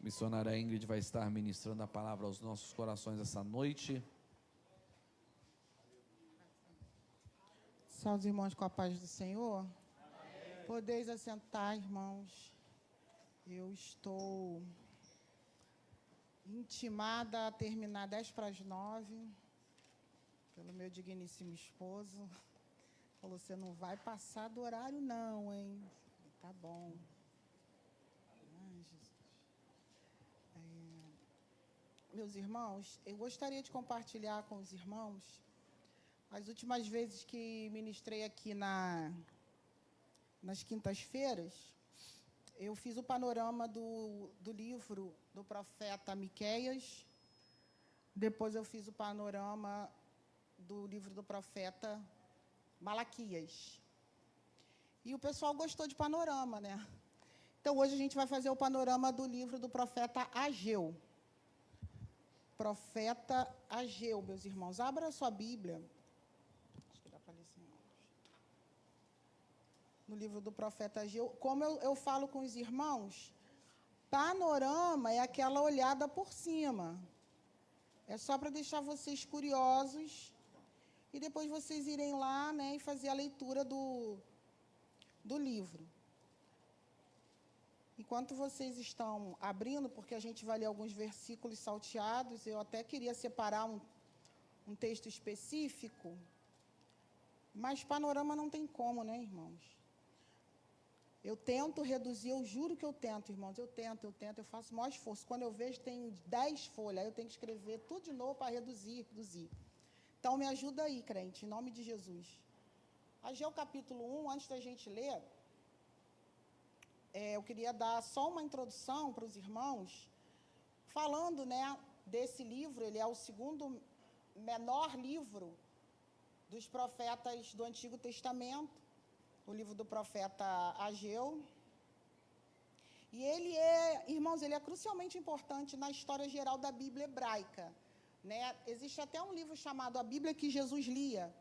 Missionária Ingrid vai estar ministrando a palavra aos nossos corações essa noite. Salve, irmãos, com a paz do Senhor. Amém. Podeis assentar, irmãos. Eu estou intimada a terminar 8:50, pelo meu digníssimo esposo. Falou, você não vai passar do horário não, hein? Tá bom. Ai, Jesus. Meus irmãos, eu gostaria de compartilhar com os irmãos as últimas vezes que ministrei aqui nas quintas-feiras. Eu fiz o panorama do livro do profeta Miqueias. Depois eu fiz o panorama do livro do profeta Malaquias. E o pessoal gostou de panorama, né? Então, hoje a gente vai fazer o panorama do livro do profeta Ageu. Profeta Ageu, meus irmãos. Abra a sua Bíblia. Acho que dá para ler assim. No livro do profeta Ageu. Como eu falo com os irmãos, panorama é aquela olhada por cima. É só para deixar vocês curiosos e depois vocês irem lá, né, e fazer a leitura do livro. Enquanto vocês estão abrindo, porque a gente vai ler alguns versículos salteados, eu até queria separar um texto específico, mas panorama não tem como, né, irmãos? Eu tento reduzir, eu juro que eu tento, irmãos, eu tento, eu faço o maior esforço. Quando eu vejo, tem 10 folhas, aí eu tenho que escrever tudo de novo para reduzir. Então, me ajuda aí, crente, em nome de Jesus. Ageu capítulo 1, antes da gente ler, eu queria dar só uma introdução para os irmãos, falando, né, desse livro. Ele é o segundo menor livro dos profetas do Antigo Testamento, o livro do profeta Ageu. E ele irmãos, ele é crucialmente importante na história geral da Bíblia hebraica, né? Existe até um livro chamado A Bíblia que Jesus lia,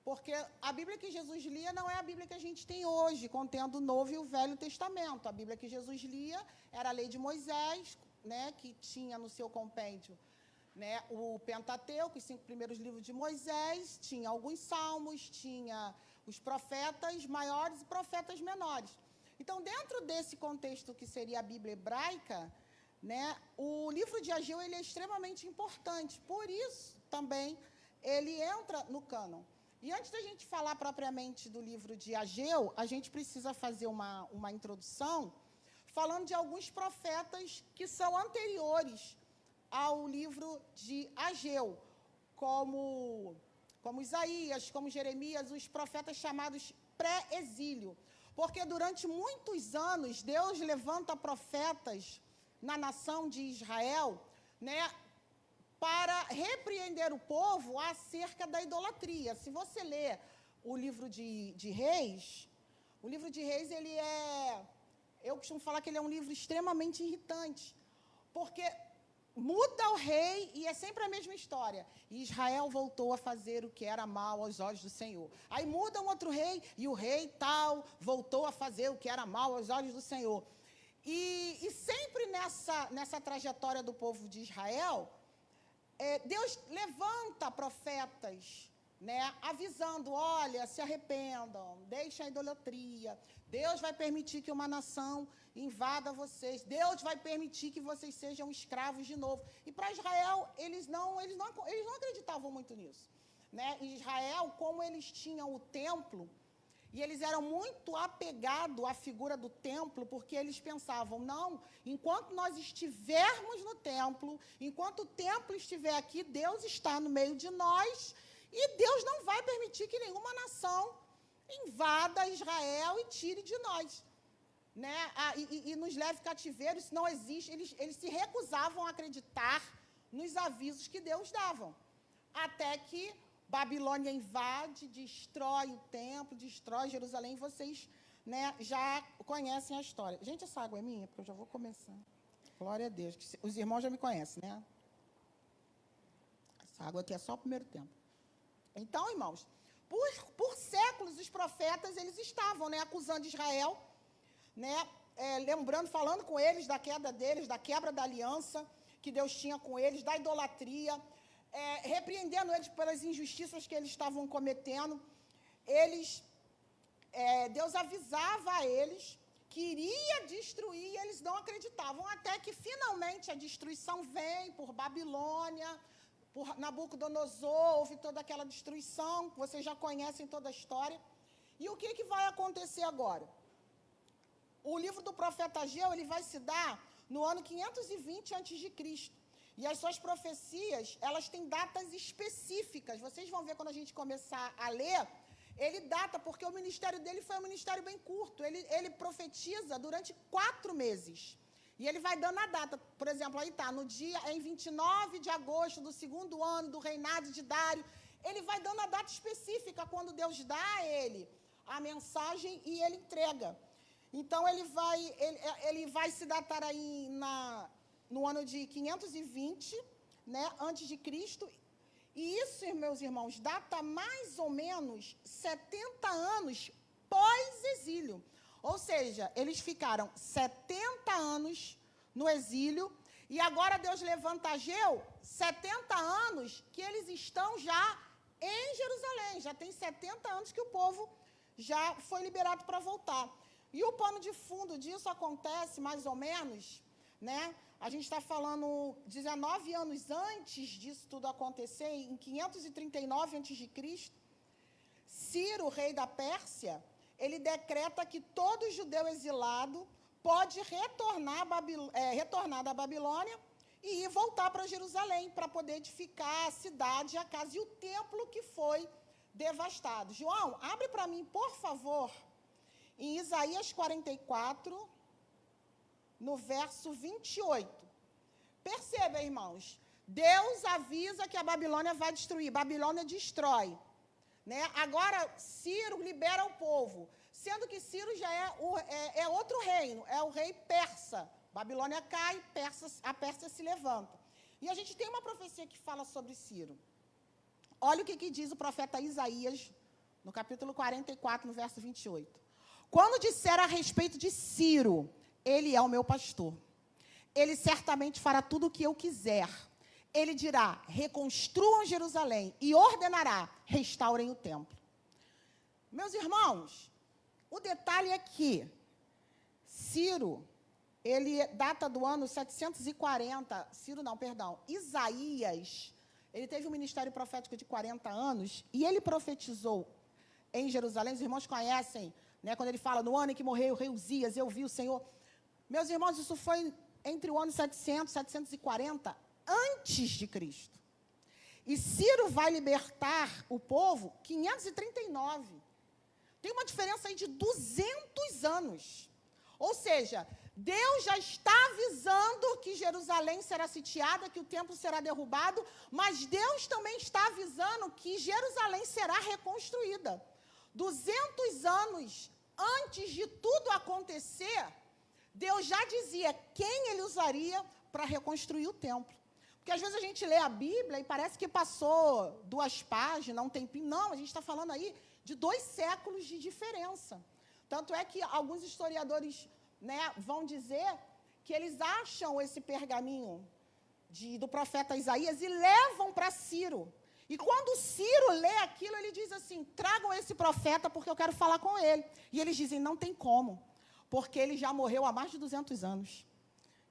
porque a Bíblia que Jesus lia não é a Bíblia que a gente tem hoje, contendo o Novo e o Velho Testamento. A Bíblia que Jesus lia era a lei de Moisés, né, que tinha no seu compêndio, né, o Pentateuco, os 5 primeiros livros de Moisés, tinha alguns salmos, tinha os profetas maiores e profetas menores. Então, dentro desse contexto que seria a Bíblia hebraica, né, o livro de Ageu ele é extremamente importante. Por isso, também, ele entra no cânon. E antes da gente falar propriamente do livro de Ageu, a gente precisa fazer uma introdução falando de alguns profetas que são anteriores ao livro de Ageu, como Isaías, como Jeremias, os profetas chamados pré-exílio. Porque durante muitos anos, Deus levanta profetas na nação de Israel, né, para repreender o povo acerca da idolatria. Se você ler o livro de Reis, o livro de Reis, eu costumo falar que ele é um livro extremamente irritante, porque muda o rei e é sempre a mesma história. E Israel voltou a fazer o que era mal aos olhos do Senhor. Aí muda um outro rei e o rei tal voltou a fazer o que era mal aos olhos do Senhor. E sempre nessa trajetória do povo de Israel, Deus levanta profetas, né, avisando, olha, se arrependam, deixem a idolatria, Deus vai permitir que uma nação invada vocês, Deus vai permitir que vocês sejam escravos de novo. E para Israel, eles não acreditavam muito nisso, né? Israel, como eles tinham o templo, e eles eram muito apegados à figura do templo, porque eles pensavam, não, enquanto nós estivermos no templo, enquanto o templo estiver aqui, Deus está no meio de nós, e Deus não vai permitir que nenhuma nação invada Israel e tire de nós, né? E nos leve cativeiro. Isso não existe. Eles se recusavam a acreditar nos avisos que Deus dava, até que Babilônia invade, destrói o templo, destrói Jerusalém. Vocês, né, já conhecem a história. Gente, essa água é minha, porque eu já vou começar. Glória a Deus. Os irmãos já me conhecem, né? Essa água aqui é só o primeiro tempo. Então, irmãos, por séculos, os profetas eles estavam, né, acusando Israel, né, lembrando, falando com eles da queda deles, da quebra da aliança que Deus tinha com eles, da idolatria, repreendendo eles pelas injustiças que eles estavam cometendo. Deus avisava a eles que iria destruir, e eles não acreditavam, até que finalmente a destruição vem por Babilônia, por Nabucodonosor, houve toda aquela destruição, vocês já conhecem toda a história. E o que vai acontecer agora? O livro do profeta Ageu, ele vai se dar no ano 520 a.C., e as suas profecias, elas têm datas específicas. Vocês vão ver quando a gente começar a ler, ele data, porque o ministério dele foi um ministério bem curto. Ele profetiza durante 4 meses. E ele vai dando a data. Por exemplo, aí está, em 29 de agosto do 2º ano do reinado de Dário. Ele vai dando a data específica, quando Deus dá a ele a mensagem e ele entrega. Então, ele vai se datar aí no ano de 520, né, antes de Cristo. E isso, meus irmãos, data mais ou menos 70 anos pós-exílio. Ou seja, eles ficaram 70 anos no exílio, e agora Deus levanta Ageu, 70 anos que eles estão já em Jerusalém. Já tem 70 anos que o povo já foi liberado para voltar. E o pano de fundo disso acontece, mais ou menos, né? A gente está falando 19 anos antes disso tudo acontecer, em 539 a.C., Ciro, rei da Pérsia, ele decreta que todo judeu exilado pode retornar da Babilônia e voltar para Jerusalém, para poder edificar a cidade, a casa e o templo que foi devastado. João, abre para mim, por favor, em Isaías 44, no verso 28. Perceba, irmãos, Deus avisa que a Babilônia vai destruir, Babilônia destrói, né? Agora, Ciro libera o povo, sendo que Ciro já é outro reino, é o rei persa. Babilônia cai, a Pérsia se levanta. E a gente tem uma profecia que fala sobre Ciro. Olha o que diz o profeta Isaías, no capítulo 44, no verso 28. Quando disser a respeito de Ciro, ele é o meu pastor. Ele certamente fará tudo o que eu quiser. Ele dirá, reconstruam Jerusalém, e ordenará, restaurem o templo. Meus irmãos, o detalhe é que Ciro, ele data do ano 740, Isaías, ele teve um ministério profético de 40 anos, e ele profetizou em Jerusalém. Os irmãos conhecem, né, quando ele fala, no ano em que morreu o rei Uzias, eu vi o Senhor. Meus irmãos, isso foi entre o ano 700 e 740 antes de Cristo. E Ciro vai libertar o povo 539. Tem uma diferença aí de 200 anos. Ou seja, Deus já está avisando que Jerusalém será sitiada, que o templo será derrubado, mas Deus também está avisando que Jerusalém será reconstruída. 200 anos antes de tudo acontecer, Deus já dizia quem ele usaria para reconstruir o templo. Porque às vezes a gente lê a Bíblia e parece que passou 2 páginas, um tempinho. Não, a gente está falando aí de 2 séculos de diferença. Tanto é que alguns historiadores, né, vão dizer que eles acham esse pergaminho do profeta Isaías e levam para Ciro. E quando Ciro lê aquilo, ele diz assim, tragam esse profeta porque eu quero falar com ele. E eles dizem, não tem como, porque ele já morreu há mais de 200 anos.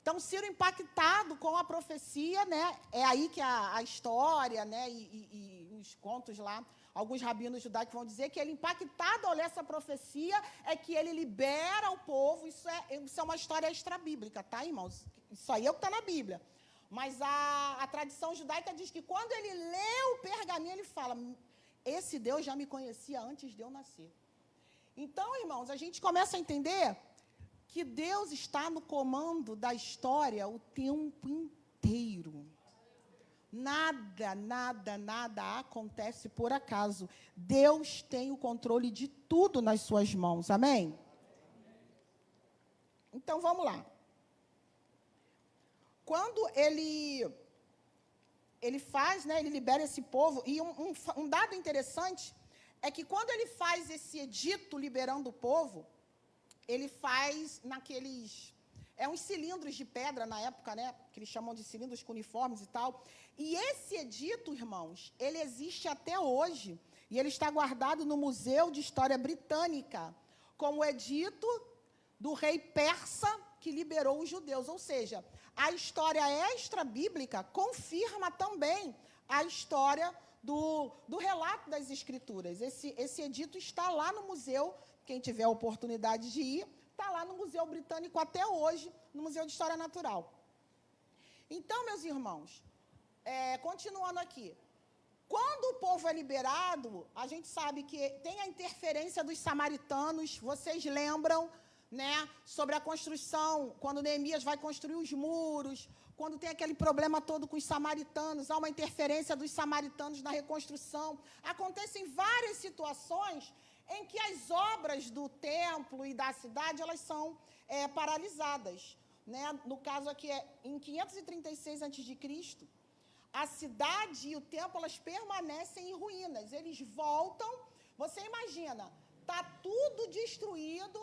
Então, Ciro, impactado com a profecia, né, é aí que a história, né, e os contos lá, alguns rabinos judaicos vão dizer que ele, impactado ao ler essa profecia, é que ele libera o povo. Isso é uma história extrabíblica, tá, irmãos? Isso aí é o que está na Bíblia. Mas a tradição judaica diz que quando ele lê o pergaminho, ele fala, esse Deus já me conhecia antes de eu nascer. Então, irmãos, a gente começa a entender que Deus está no comando da história o tempo inteiro. Nada acontece por acaso. Deus tem o controle de tudo nas suas mãos. Amém? Então, vamos lá. Quando ele faz, né, ele libera esse povo, e um dado interessante é que quando ele faz esse edito liberando o povo, ele faz naqueles... uns cilindros de pedra na época, né? Que eles chamam de cilindros cuneiformes e tal. E esse edito, irmãos, ele existe até hoje, e ele está guardado no Museu de História Britânica, como o edito do rei persa que liberou os judeus. Ou seja, a história extra-bíblica confirma também a história do relato das Escrituras. Esse edito está lá no museu, quem tiver a oportunidade de ir, está lá no Museu Britânico até hoje, no Museu de História Natural. Então, meus irmãos, continuando aqui, quando o povo é liberado, a gente sabe que tem a interferência dos samaritanos, vocês lembram, né, sobre a construção, quando Neemias vai construir os muros, quando tem aquele problema todo com os samaritanos, há uma interferência dos samaritanos na reconstrução. Acontecem várias situações em que as obras do templo e da cidade, elas são paralisadas. Né? No caso aqui, em 536 a.C., a cidade e o templo, elas permanecem em ruínas. Eles voltam, você imagina, está tudo destruído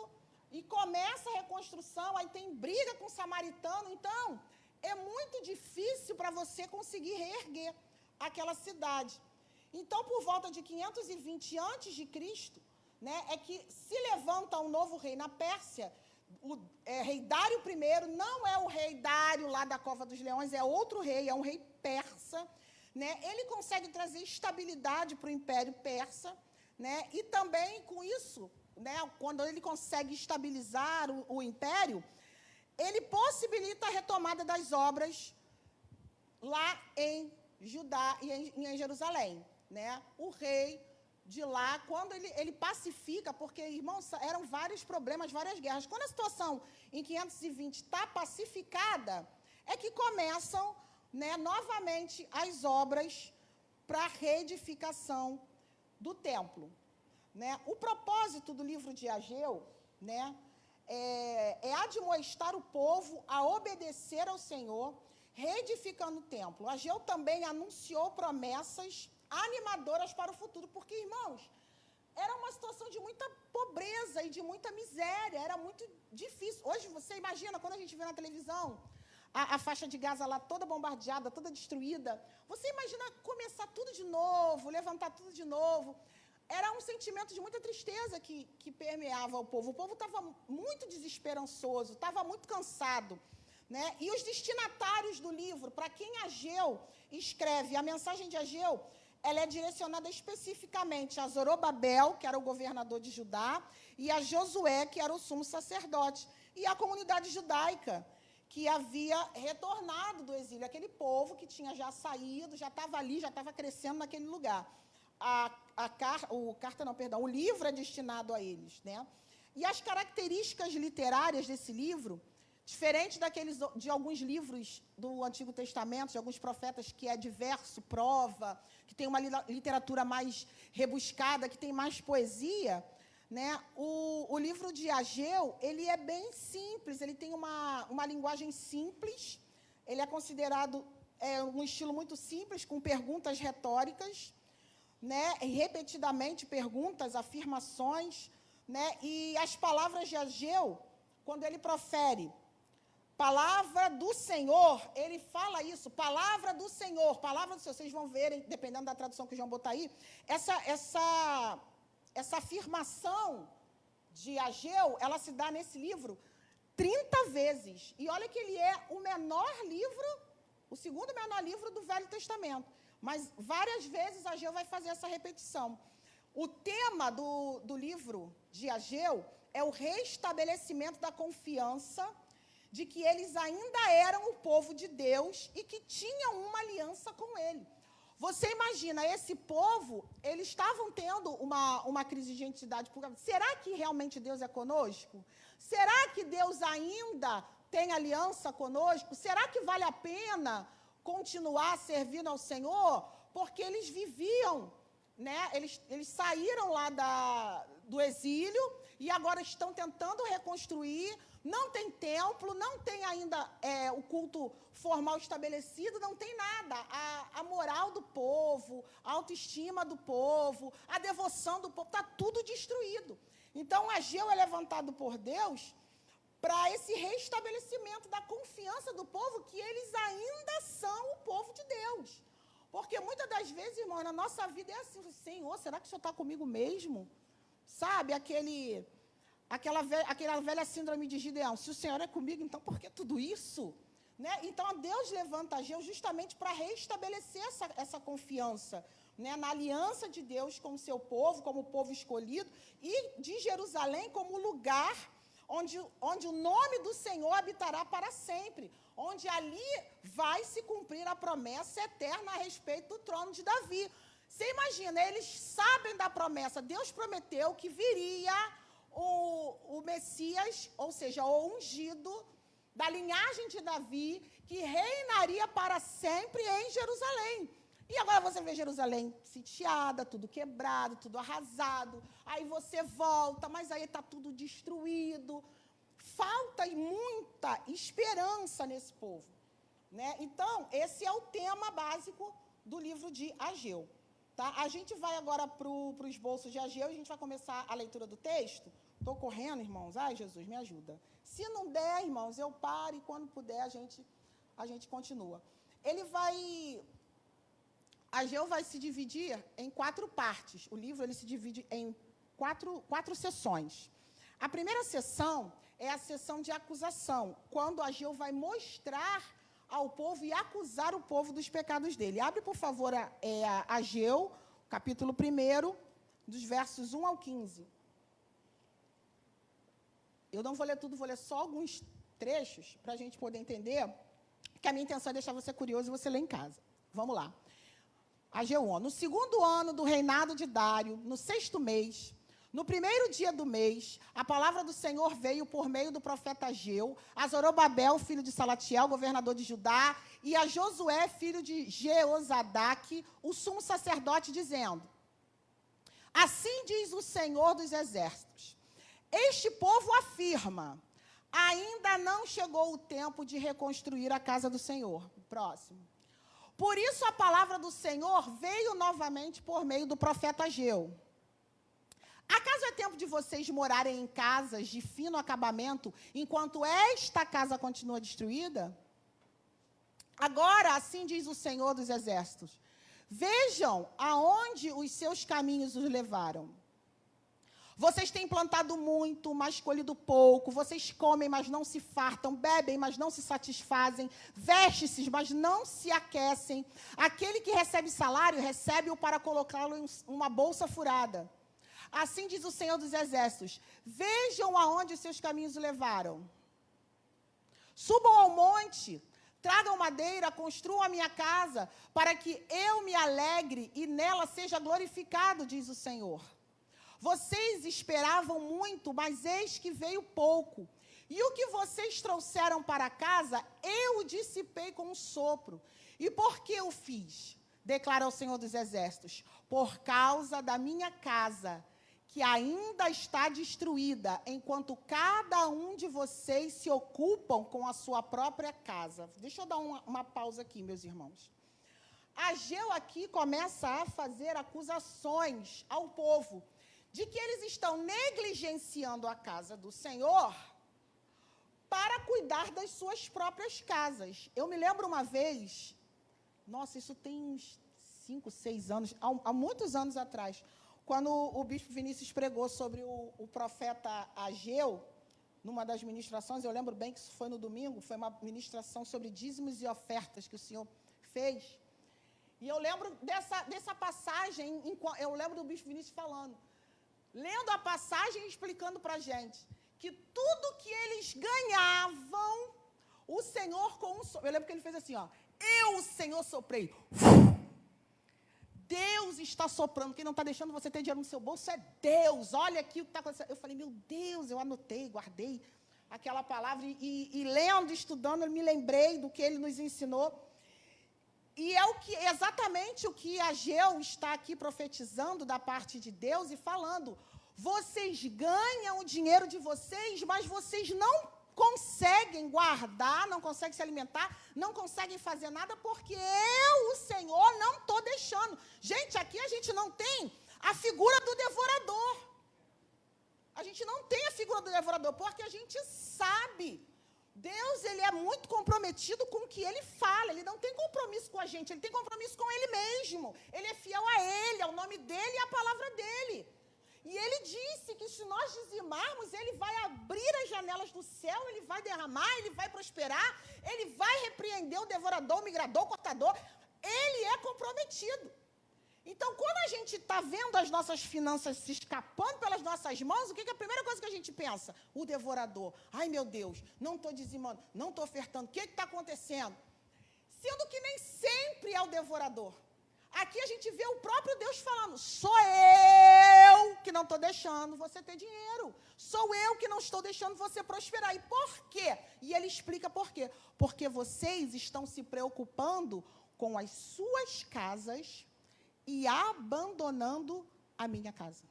e começa a reconstrução, aí tem briga com o samaritano, então é muito difícil para você conseguir reerguer aquela cidade. Então, por volta de 520 a.C., né, é que se levanta um novo rei na Pérsia, o rei Dário I, não é o rei Dário lá da Cova dos Leões, é outro rei, é um rei persa, né? Ele consegue trazer estabilidade para o Império Persa, né? E também com isso, né, quando ele consegue estabilizar o Império, ele possibilita a retomada das obras lá em Judá e em Jerusalém, né? O rei de lá, quando ele pacifica, porque, irmãos, eram vários problemas, várias guerras. Quando a situação em 520 está pacificada, é que começam, né, novamente as obras para a reedificação do templo. Né? O propósito do livro de Ageu, né, é admoestar o povo a obedecer ao Senhor, reedificando o templo. Ageu também anunciou promessas animadoras para o futuro, porque, irmãos, era uma situação de muita pobreza e de muita miséria, era muito difícil. Hoje, você imagina, quando a gente vê na televisão, a faixa de Gaza lá toda bombardeada, toda destruída, você imagina começar tudo de novo, levantar tudo de novo. Era um sentimento de muita tristeza que permeava o povo. O povo estava muito desesperançoso, estava muito cansado. Né? E os destinatários do livro, para quem Ageu escreve, a mensagem de Ageu, ela é direcionada especificamente a Zorobabel, que era o governador de Judá, e a Josué, que era o sumo sacerdote, e a comunidade judaica, que havia retornado do exílio, aquele povo que tinha já saído, já estava ali, já estava crescendo naquele lugar. O livro é destinado a eles. Né? E as características literárias desse livro, diferente de alguns livros do Antigo Testamento, de alguns profetas, que é diverso, prova, que tem uma literatura mais rebuscada, que tem mais poesia, né? O livro de Ageu, ele é bem simples, ele tem uma linguagem simples, ele é considerado um estilo muito simples, com perguntas retóricas, né? E repetidamente perguntas, afirmações, né? E as palavras de Ageu, quando ele profere palavra do Senhor, ele fala isso, palavra do Senhor, palavra do Senhor. Vocês vão verem, dependendo da tradução que o João botar aí, essa afirmação de Ageu, ela se dá nesse livro 30 vezes. E olha que ele é o menor livro, o segundo menor livro do Velho Testamento. Mas várias vezes Ageu vai fazer essa repetição. O tema do livro de Ageu é o restabelecimento da confiança de que eles ainda eram o povo de Deus e que tinham uma aliança com ele. Você imagina, esse povo, eles estavam tendo uma crise de identidade. Será que realmente Deus é conosco? Será que Deus ainda tem aliança conosco? Será que vale a pena continuar servindo ao Senhor? Porque eles viviam, né? Eles saíram lá do exílio e agora estão tentando reconstruir. Não tem templo, não tem ainda o culto formal estabelecido, não tem nada. A moral do povo, a autoestima do povo, a devoção do povo, está tudo destruído. Então, Ageu é levantado por Deus para esse restabelecimento da confiança do povo que eles ainda são o povo de Deus. Porque muitas das vezes, irmão, na nossa vida é assim, Senhor, será que o Senhor está comigo mesmo? Sabe, aquela velha síndrome de Gideão, se o Senhor é comigo, então por que tudo isso? Né? Então, Deus levanta Ageu justamente para restabelecer essa confiança, né? Na aliança de Deus com o seu povo, como povo escolhido, e de Jerusalém como lugar onde o nome do Senhor habitará para sempre, onde ali vai se cumprir a promessa eterna a respeito do trono de Davi. Você imagina, eles sabem da promessa, Deus prometeu que viria o Messias, ou seja, o ungido, da linhagem de Davi, que reinaria para sempre em Jerusalém. E agora você vê Jerusalém sitiada, tudo quebrado, tudo arrasado. Aí você volta, mas aí está tudo destruído. Falta muita esperança nesse povo, né? Então, esse é o tema básico do livro de Ageu. Tá? A gente vai agora para o esboço de Ageu e a gente vai começar a leitura do texto. Estou correndo, irmãos? Ai, Jesus, me ajuda. Se não der, irmãos, eu paro e quando puder a gente continua. Ageu vai se dividir em 4 partes. O livro ele se divide em quatro sessões. A primeira sessão é a sessão de acusação, quando Ageu vai mostrar ao povo e acusar o povo dos pecados dele. Abre, por favor, Ageu, capítulo 1, dos versos 1 ao 15. Eu não vou ler tudo, vou ler só alguns trechos para a gente poder entender, que a minha intenção é deixar você curioso e você ler em casa. Vamos lá. Ageu 1. No 2º ano do reinado de Dário, no 6º mês, no 1º dia do mês, a palavra do Senhor veio por meio do profeta Ageu, a Zorobabel, filho de Salatiel, governador de Judá, e a Josué, filho de Jeozadaque, o sumo sacerdote, dizendo: assim diz o Senhor dos exércitos, este povo afirma, ainda não chegou o tempo de reconstruir a casa do Senhor. Próximo. Por isso a palavra do Senhor veio novamente por meio do profeta Ageu. Acaso é tempo de vocês morarem em casas de fino acabamento, enquanto esta casa continua destruída? Agora, assim diz o Senhor dos exércitos, vejam aonde os seus caminhos os levaram. Vocês têm plantado muito, mas colhido pouco. Vocês comem, mas não se fartam. Bebem, mas não se satisfazem. Vestem-se, mas não se aquecem. Aquele que recebe salário, recebe-o para colocá-lo em uma bolsa furada. Assim diz o Senhor dos exércitos. Vejam aonde os seus caminhos o levaram. Subam ao monte, tragam madeira, construam a minha casa, para que eu me alegre e nela seja glorificado, diz o Senhor. Vocês esperavam muito, mas eis que veio pouco. E o que vocês trouxeram para casa, eu o dissipei com um sopro. E por que eu fiz? Declara o Senhor dos exércitos. Por causa da minha casa, que ainda está destruída, enquanto cada um de vocês se ocupam com a sua própria casa. Deixa eu dar uma pausa aqui, meus irmãos. Ageu aqui começa a fazer acusações ao povo, de que eles estão negligenciando a casa do Senhor para cuidar das suas próprias casas. Eu me lembro uma vez, nossa, isso tem uns 5, 6 anos, há muitos anos atrás, quando o bispo Vinícius pregou sobre o profeta Ageu, numa das ministrações, eu lembro bem que isso foi no domingo, foi uma ministração sobre dízimos e ofertas que o senhor fez. E eu lembro dessa passagem, eu lembro do bispo Vinícius falando, lendo a passagem e explicando para a gente que tudo que eles ganhavam, o Senhor com um sopro. Eu lembro que ele fez assim, ó, eu, o Senhor, soprei. Deus está soprando. Quem não está deixando você ter dinheiro no seu bolso é Deus. Olha aqui o que está acontecendo. Eu falei, meu Deus, eu anotei, guardei aquela palavra e lendo, estudando, eu me lembrei do que ele nos ensinou. E é exatamente o que Ageu está aqui profetizando da parte de Deus e falando. Vocês ganham o dinheiro de vocês, mas vocês não conseguem guardar, não conseguem se alimentar, não conseguem fazer nada, porque eu, o Senhor, não estou deixando. Gente, aqui a gente não tem a figura do devorador. A gente não tem a figura do devorador, porque a gente sabe. Deus, ele é muito comprometido com o que ele fala. Ele não tem compromisso com a gente, ele tem compromisso com ele mesmo. Ele é fiel a ele, ao nome dele e à palavra dele. E ele disse que se nós dizimarmos, ele vai abrir as janelas do céu, ele vai derramar, ele vai prosperar, ele vai repreender o devorador, o migrador, o cortador. Ele é comprometido. Então, quando a gente está vendo as nossas finanças se escapando pelas nossas mãos, o que é a primeira coisa que a gente pensa? O devorador. Ai, meu Deus, não estou dizimando, não estou ofertando. O que está acontecendo? Sendo que nem sempre é o devorador. Aqui a gente vê o próprio Deus falando, sou eu que não estou deixando você ter dinheiro. Sou eu que não estou deixando você prosperar. E por quê? E ele explica por quê. Porque vocês estão se preocupando com as suas casas e abandonando a minha casa.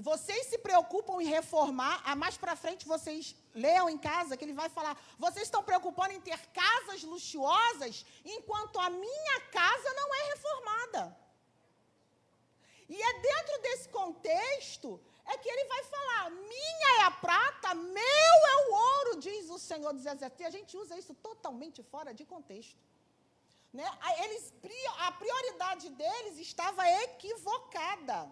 Vocês se preocupam em reformar, mais para frente vocês leiam em casa, que ele vai falar, vocês estão preocupando em ter casas luxuosas, enquanto a minha casa não é reformada. E é dentro desse contexto, é que ele vai falar, minha é a prata, meu é o ouro, diz o Senhor dos Exércitos. E a gente usa isso totalmente fora de contexto. Né? A prioridade deles estava equivocada.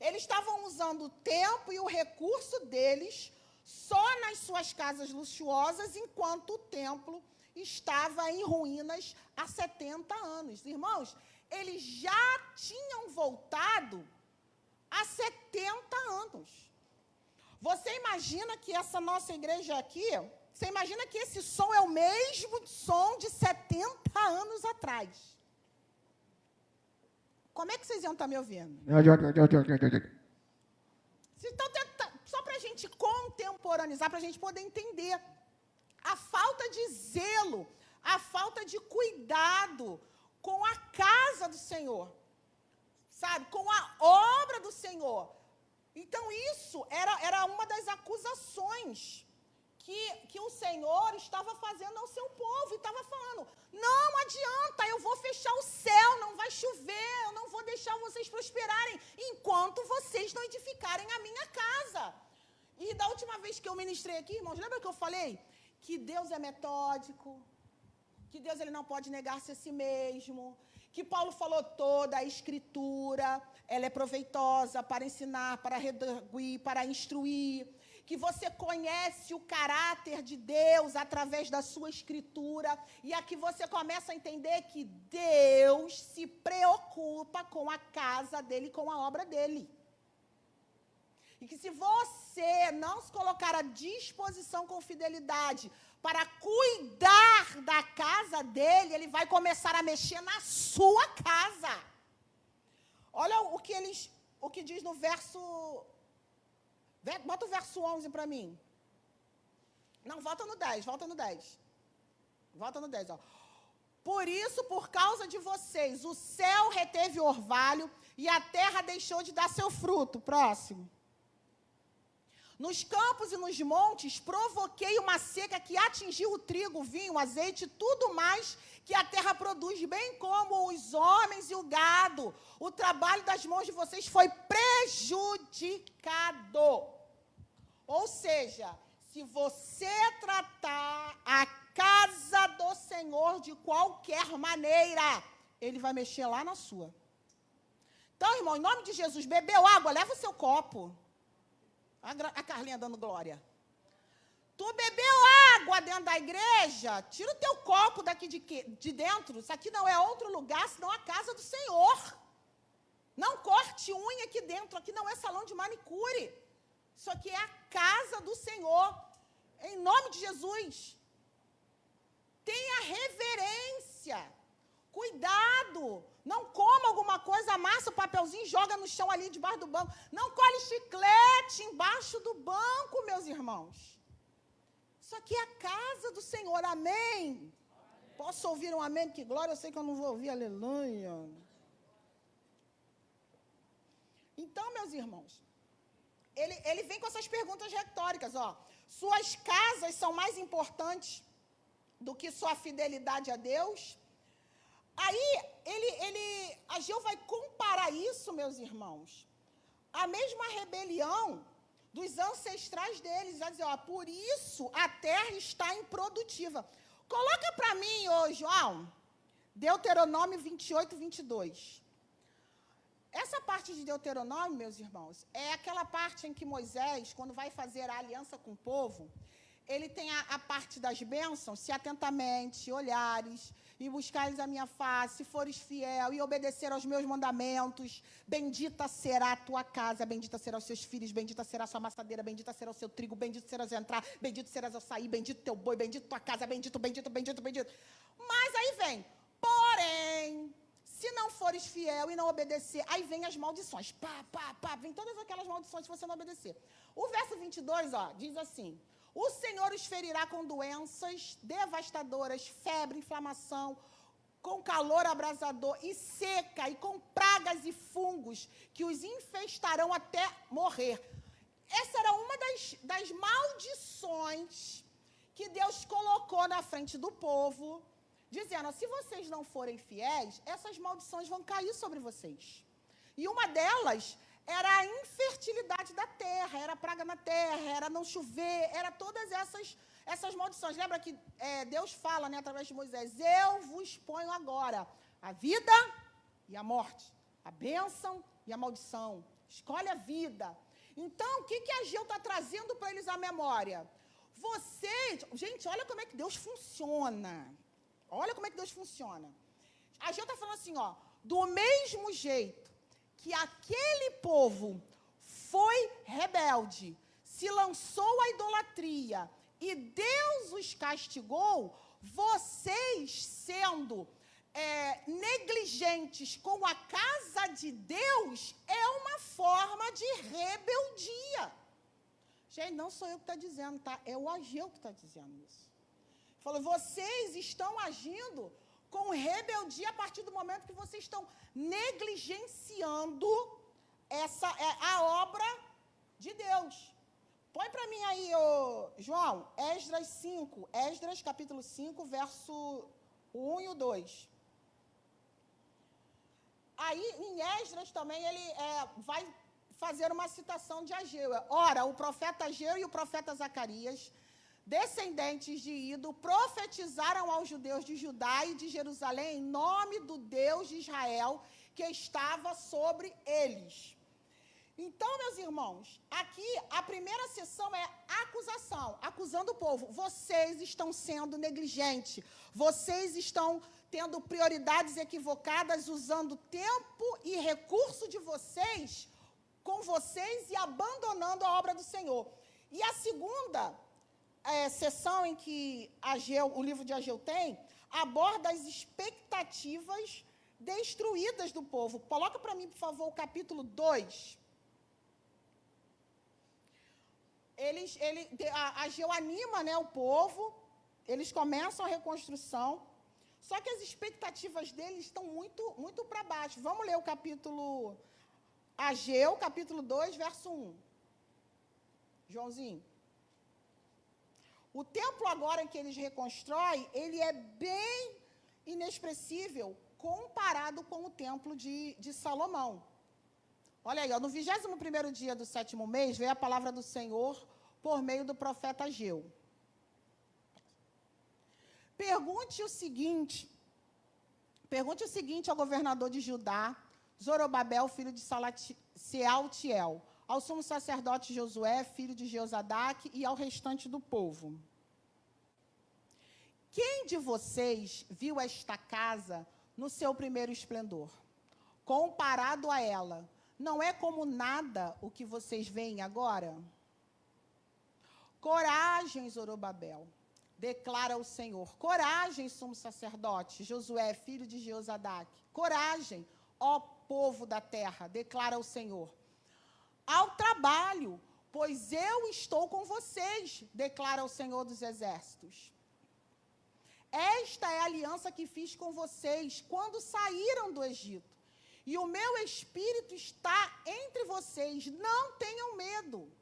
Eles estavam usando o tempo e o recurso deles só nas suas casas luxuosas, enquanto o templo estava em ruínas há 70 anos. Irmãos, eles já tinham voltado há 70 anos. Você imagina que essa nossa igreja aqui, você imagina que esse som é o mesmo som de 70 anos atrás. Como é que vocês iam estar me ouvindo? Só para a gente contemporaneizar, para a gente poder entender a falta de zelo, a falta de cuidado com a casa do Senhor, sabe? Com a obra do Senhor. Então, isso era uma das acusações que o Senhor estava fazendo ao seu povo, e estava falando, não adianta, eu vou fechar o céu, não vai chover, eu não vou deixar vocês prosperarem, enquanto vocês não edificarem a minha casa. E da última vez que eu ministrei aqui, irmãos, lembra que eu falei? Que Deus é metódico, que Deus ele não pode negar-se a si mesmo, que Paulo falou toda a Escritura, ela é proveitosa para ensinar, para redarguir, para instruir, que você conhece o caráter de Deus através da sua Escritura, e aqui você começa a entender que Deus se preocupa com a casa dele, com a obra dele. E que se você não se colocar à disposição com fidelidade para cuidar da casa dele, ele vai começar a mexer na sua casa. Olha o que diz no verso... Bota o verso 11 para mim. Não, volta no 10, volta no 10. Volta no 10, ó. Por isso, por causa de vocês, o céu reteve o orvalho e a terra deixou de dar seu fruto. Próximo. Nos campos e nos montes, provoquei uma seca que atingiu o trigo, o vinho, o azeite, tudo mais que a terra produz, bem como os homens e o gado. O trabalho das mãos de vocês foi prejudicado. Ou seja, se você tratar a casa do Senhor de qualquer maneira, ele vai mexer lá na sua. Então, irmão, em nome de Jesus, bebeu água, leva o seu copo. A Carlinha dando glória. Tu bebeu água dentro da igreja, tira o teu copo daqui de dentro. Isso aqui não é outro lugar, senão a casa do Senhor. Não corte unha aqui dentro, aqui não é salão de manicure. Isso aqui é a casa do Senhor. Em nome de Jesus. Tenha reverência. Cuidado. Não coma alguma coisa, amassa o papelzinho e joga no chão ali debaixo do banco. Não colhe chiclete embaixo do banco, meus irmãos. Isso aqui é a casa do Senhor, amém? Posso ouvir um amém? Que glória, eu sei que eu não vou ouvir, aleluia. Então, meus irmãos, ele vem com essas perguntas retóricas, ó. Suas casas são mais importantes do que sua fidelidade a Deus? Aí, Ageu vai comparar isso, meus irmãos, a mesma rebelião dos ancestrais deles. Vai dizer, ó, por isso a terra está improdutiva. Coloca para mim, ô João, Deuteronômio 28, 22. Essa parte de Deuteronômio, meus irmãos, é aquela parte em que Moisés, quando vai fazer a aliança com o povo, ele tem a parte das bênçãos: se atentamente olhares e buscares a minha face, se fores fiel e obedecer aos meus mandamentos, bendita será a tua casa, bendita serão os seus filhos, bendita será a sua amassadeira, bendita será o seu trigo, bendito serás ao entrar, bendito serás ao sair, bendito teu boi, bendito tua casa, bendito, bendito, bendito, bendito. Mas aí vem, porém, se não fores fiel e não obedecer, aí vem as maldições, vem todas aquelas maldições se você não obedecer. O verso 22, ó, diz assim: o Senhor os ferirá com doenças devastadoras, febre, inflamação, com calor abrasador e seca, e com pragas e fungos que os infestarão até morrer. Essa era uma das maldições que Deus colocou na frente do povo, dizendo, se vocês não forem fiéis, essas maldições vão cair sobre vocês. E uma delas era a infertilidade da terra, era praga na terra, era não chover, era todas essas maldições. Lembra que Deus fala, né, através de Moisés, eu vos ponho agora a vida e a morte, a bênção e a maldição. Escolhe a vida. Então, o que Ageu está trazendo para eles à memória? Vocês, gente, olha como é que Deus funciona. Olha como é que Deus funciona. Ageu está falando assim, ó, do mesmo jeito que aquele povo foi rebelde, se lançou à idolatria e Deus os castigou, vocês sendo negligentes com a casa de Deus é uma forma de rebeldia. Gente, não sou eu que está dizendo, tá? É o Ageu que está dizendo isso. Falou, vocês estão agindo com rebeldia a partir do momento que vocês estão negligenciando a obra de Deus. Põe para mim aí, João, Esdras 5, Esdras capítulo 5, verso 1 e o 2. Aí, em Esdras também, ele vai fazer uma citação de Ageu. Ora, o profeta Ageu e o profeta Zacarias, descendentes de Ido, profetizaram aos judeus de Judá e de Jerusalém em nome do Deus de Israel que estava sobre eles. Então, meus irmãos, aqui a primeira sessão é acusação, acusando o povo. Vocês estão sendo negligentes, vocês estão tendo prioridades equivocadas, usando tempo e recurso de vocês com vocês e abandonando a obra do Senhor. E a segunda sessão em que o livro de Ageu tem, aborda as expectativas destruídas do povo. Coloca para mim, por favor, o capítulo 2. Ageu anima, né, o povo, eles começam a reconstrução, só que as expectativas deles estão muito, muito para baixo. Vamos ler o capítulo Ageu, capítulo 2, verso 1. Joãozinho. O templo agora que eles reconstroem, ele é bem inexpressível comparado com o templo de Salomão. Olha aí, ó, no 21º dia do 7º mês, veio a palavra do Senhor por meio do profeta Ageu. Pergunte o seguinte ao governador de Judá, Zorobabel, filho de Sealtiel, ao sumo sacerdote Josué, filho de Jeozadak, e ao restante do povo. Quem de vocês viu esta casa no seu primeiro esplendor? Comparado a ela, não é como nada o que vocês veem agora? Coragem, Zorobabel, declara o Senhor. Coragem, sumo sacerdote, Josué, filho de Jeozadak. Coragem, ó povo da terra, declara o Senhor. Ao trabalho, pois eu estou com vocês, declara o Senhor dos Exércitos. Esta é a aliança que fiz com vocês quando saíram do Egito. E o meu espírito está entre vocês, não tenham medo.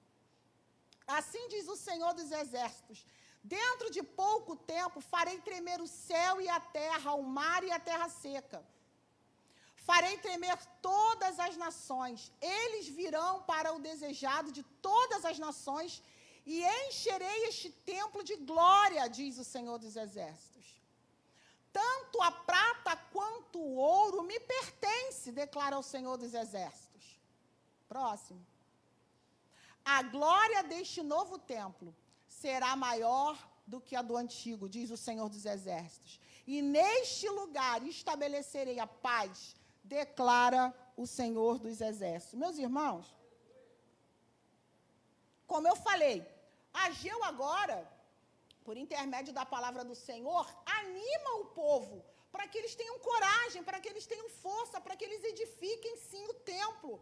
Assim diz o Senhor dos Exércitos, dentro de pouco tempo farei tremer o céu e a terra, o mar e a terra seca. Farei tremer todas as nações, eles virão para o desejado de todas as nações, e encherei este templo de glória, diz o Senhor dos Exércitos. Tanto a prata quanto o ouro me pertence, declara o Senhor dos Exércitos. Próximo. A glória deste novo templo será maior do que a do antigo, diz o Senhor dos Exércitos. E neste lugar estabelecerei a paz, declara o Senhor dos Exércitos. Meus irmãos, como eu falei, Ageu agora, por intermédio da palavra do Senhor, anima o povo para que eles tenham coragem, para que eles tenham força, para que eles edifiquem sim o templo.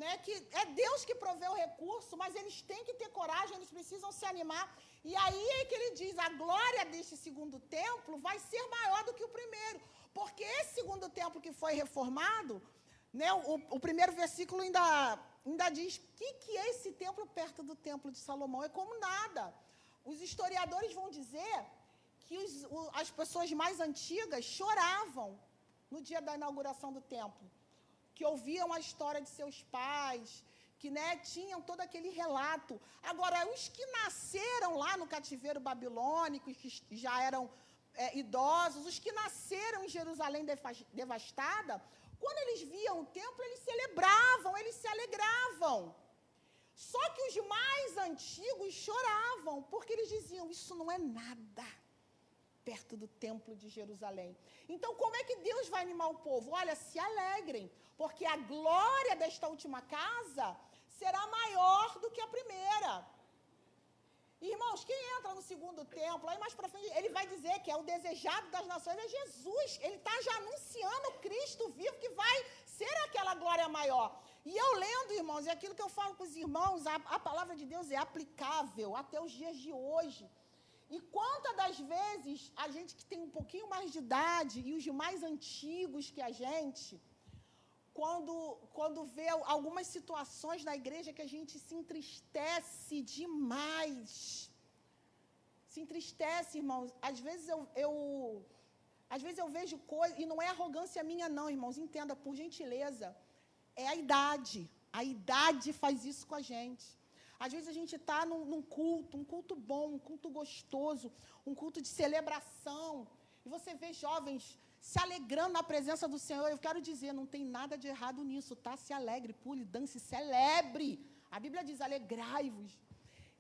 Né, que é Deus que provê o recurso, mas eles têm que ter coragem, eles precisam se animar. E aí é que ele diz, a glória deste segundo templo vai ser maior do que o primeiro, porque esse segundo templo que foi reformado, né, o primeiro versículo ainda diz, que é esse templo perto do templo de Salomão? É como nada. Os historiadores vão dizer que as pessoas mais antigas choravam no dia da inauguração do templo, que ouviam a história de seus pais, que, né, tinham todo aquele relato. Agora, os que nasceram lá no cativeiro babilônico, que já eram idosos, os que nasceram em Jerusalém devastada, quando eles viam o templo, eles celebravam, eles se alegravam. Só que os mais antigos choravam, porque eles diziam, isso não é nada perto do templo de Jerusalém. Então, como é que Deus vai animar o povo? Olha, se alegrem, porque a glória desta última casa será maior do que a primeira. Irmãos, quem entra no segundo templo, aí mais para frente, ele vai dizer que é o desejado das nações, é Jesus. Ele está já anunciando o Cristo vivo que vai ser aquela glória maior. E eu lendo, irmãos, é aquilo que eu falo para os irmãos, a palavra de Deus é aplicável até os dias de hoje. E quantas das vezes a gente que tem um pouquinho mais de idade e os mais antigos que a gente, quando vê algumas situações na igreja que a gente se entristece demais. Se entristece, irmãos. Às vezes eu vejo coisas, e não é arrogância minha não, irmãos, entenda, por gentileza. É a idade. A idade faz isso com a gente. Às vezes a gente está num culto, um culto bom, um culto gostoso, um culto de celebração, e você vê jovens se alegrando na presença do Senhor. Eu quero dizer, não tem nada de errado nisso, tá? Se alegre, pule, dance, celebre. A Bíblia diz, alegrai-vos.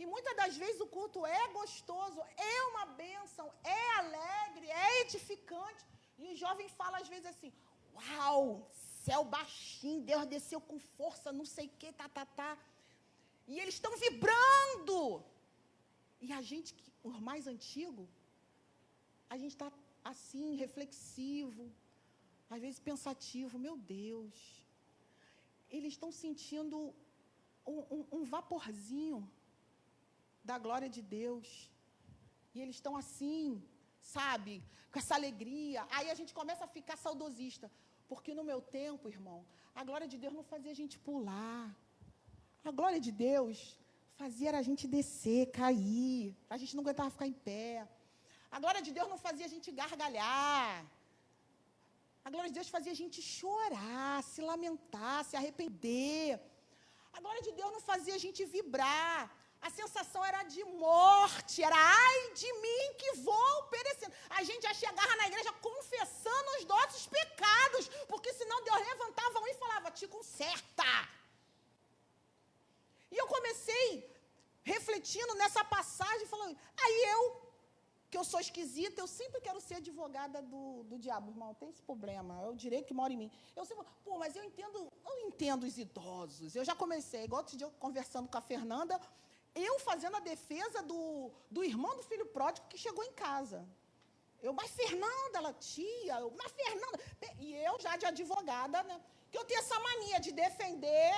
E muitas das vezes o culto é gostoso, é uma bênção, é alegre, é edificante. E o jovem fala às vezes assim, uau, céu baixinho, Deus desceu com força, não sei o que, tá. E eles estão vibrando. E a gente, os mais antigos, a gente está assim, reflexivo, às vezes pensativo. Meu Deus, eles estão sentindo um vaporzinho da glória de Deus. E eles estão assim, sabe, com essa alegria. Aí a gente começa a ficar saudosista. Porque no meu tempo, irmão, a glória de Deus não fazia a gente pular. A glória de Deus fazia a gente descer, cair. A gente não aguentava ficar em pé. A glória de Deus não fazia a gente gargalhar. A glória de Deus fazia a gente chorar, se lamentar, se arrepender. A glória de Deus não fazia a gente vibrar. A sensação era de morte, era ai de mim que vou perecendo. A gente já chegava na igreja confessando os nossos pecados, porque senão Deus levantava um e falava, te conserta. E eu comecei refletindo nessa passagem, falando, aí que eu sou esquisita, eu sempre quero ser advogada do diabo, irmão, tem esse problema, é o direito que mora em mim. Eu sempre, mas eu entendo os idosos. Eu já comecei, igual outro dia eu conversando com a Fernanda, eu fazendo a defesa do irmão do filho pródigo que chegou em casa. Mas Fernanda, ela tia, mas Fernanda, e eu já de advogada, né, que eu tenho essa mania de defender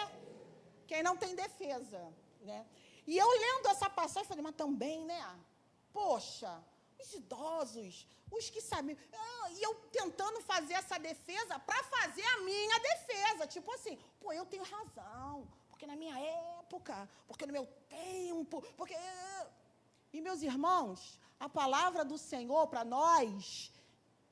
quem não tem defesa, né? E eu lendo essa passagem, falei, mas também, né? Poxa, os idosos, os que sabem. E eu tentando fazer essa defesa para fazer a minha defesa. Tipo assim, eu tenho razão, porque na minha época, porque no meu tempo, porque... E, meus irmãos, a palavra do Senhor para nós,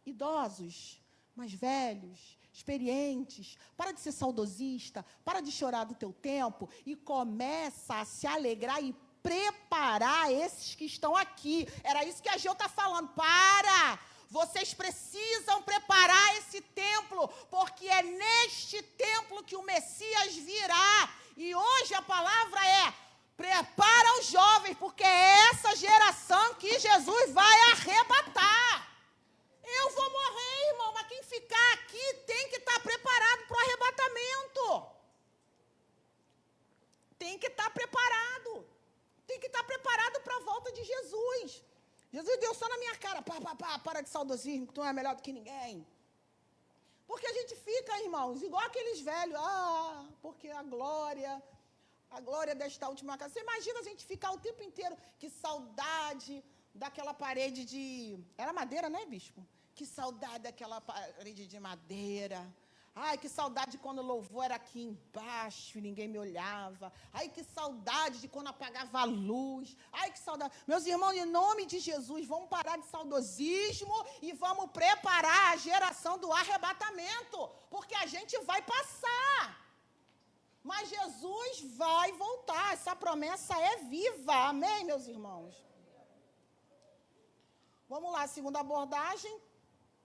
idosos, mais velhos, experientes, para de ser saudosista, para de chorar do teu tempo e começa a se alegrar e preparar esses que estão aqui. Era isso que a Geu está falando. Para! Vocês precisam preparar esse templo, porque é neste templo que o Messias virá. E hoje a palavra é: prepara os jovens, porque é essa geração que Jesus vai arrebatar. Eu vou morrer, irmão, mas quem ficar aqui tem que estar preparado para o arrebatamento. Tem que estar preparado. Tem que estar preparado para a volta de Jesus. Jesus deu só na minha cara: para de saudosismo, que tu não é melhor do que ninguém. Porque a gente fica, irmãos, igual aqueles velhos: porque a glória desta última casa. Você imagina a gente ficar o tempo inteiro: que saudade daquela parede de... Era madeira, né, bispo? Que saudade daquela parede de madeira. Ai, que saudade de quando o louvor era aqui embaixo e ninguém me olhava. Ai, que saudade de quando apagava a luz. Ai, que saudade. Meus irmãos, em nome de Jesus, vamos parar de saudosismo e vamos preparar a geração do arrebatamento, porque a gente vai passar. Mas Jesus vai voltar. Essa promessa é viva. Amém, meus irmãos? Vamos lá, segunda abordagem.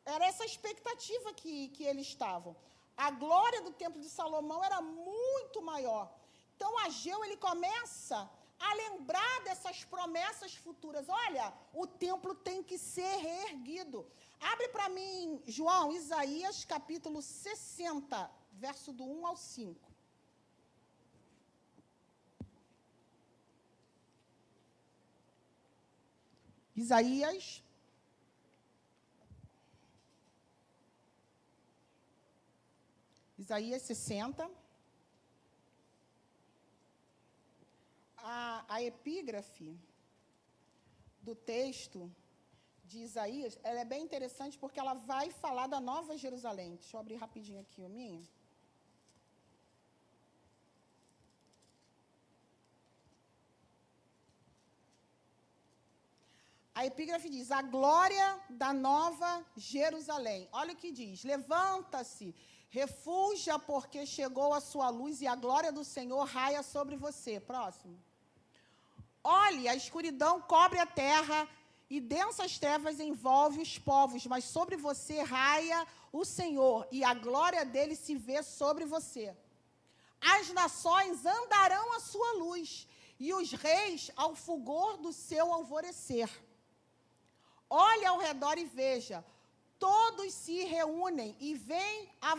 Era essa expectativa que eles estavam. A glória do templo de Salomão era muito maior. Então, Ageu, ele começa a lembrar dessas promessas futuras. Olha, o templo tem que ser reerguido. Abre para mim, João, Isaías, capítulo 60, verso do 1 ao 5. Isaías 60. A epígrafe do texto de Isaías, ela é bem interessante porque ela vai falar da Nova Jerusalém. Deixa eu abrir rapidinho aqui o minha. A epígrafe diz: a glória da Nova Jerusalém. Olha o que diz: levanta-se, refúgia, porque chegou a sua luz e a glória do Senhor raia sobre você. Próximo. Olhe, a escuridão cobre a terra e densas trevas envolve os povos, mas sobre você raia o Senhor e a glória dele se vê sobre você. As nações andarão à sua luz e os reis ao fulgor do seu alvorecer. Olhe ao redor e veja, todos se reúnem e vêm a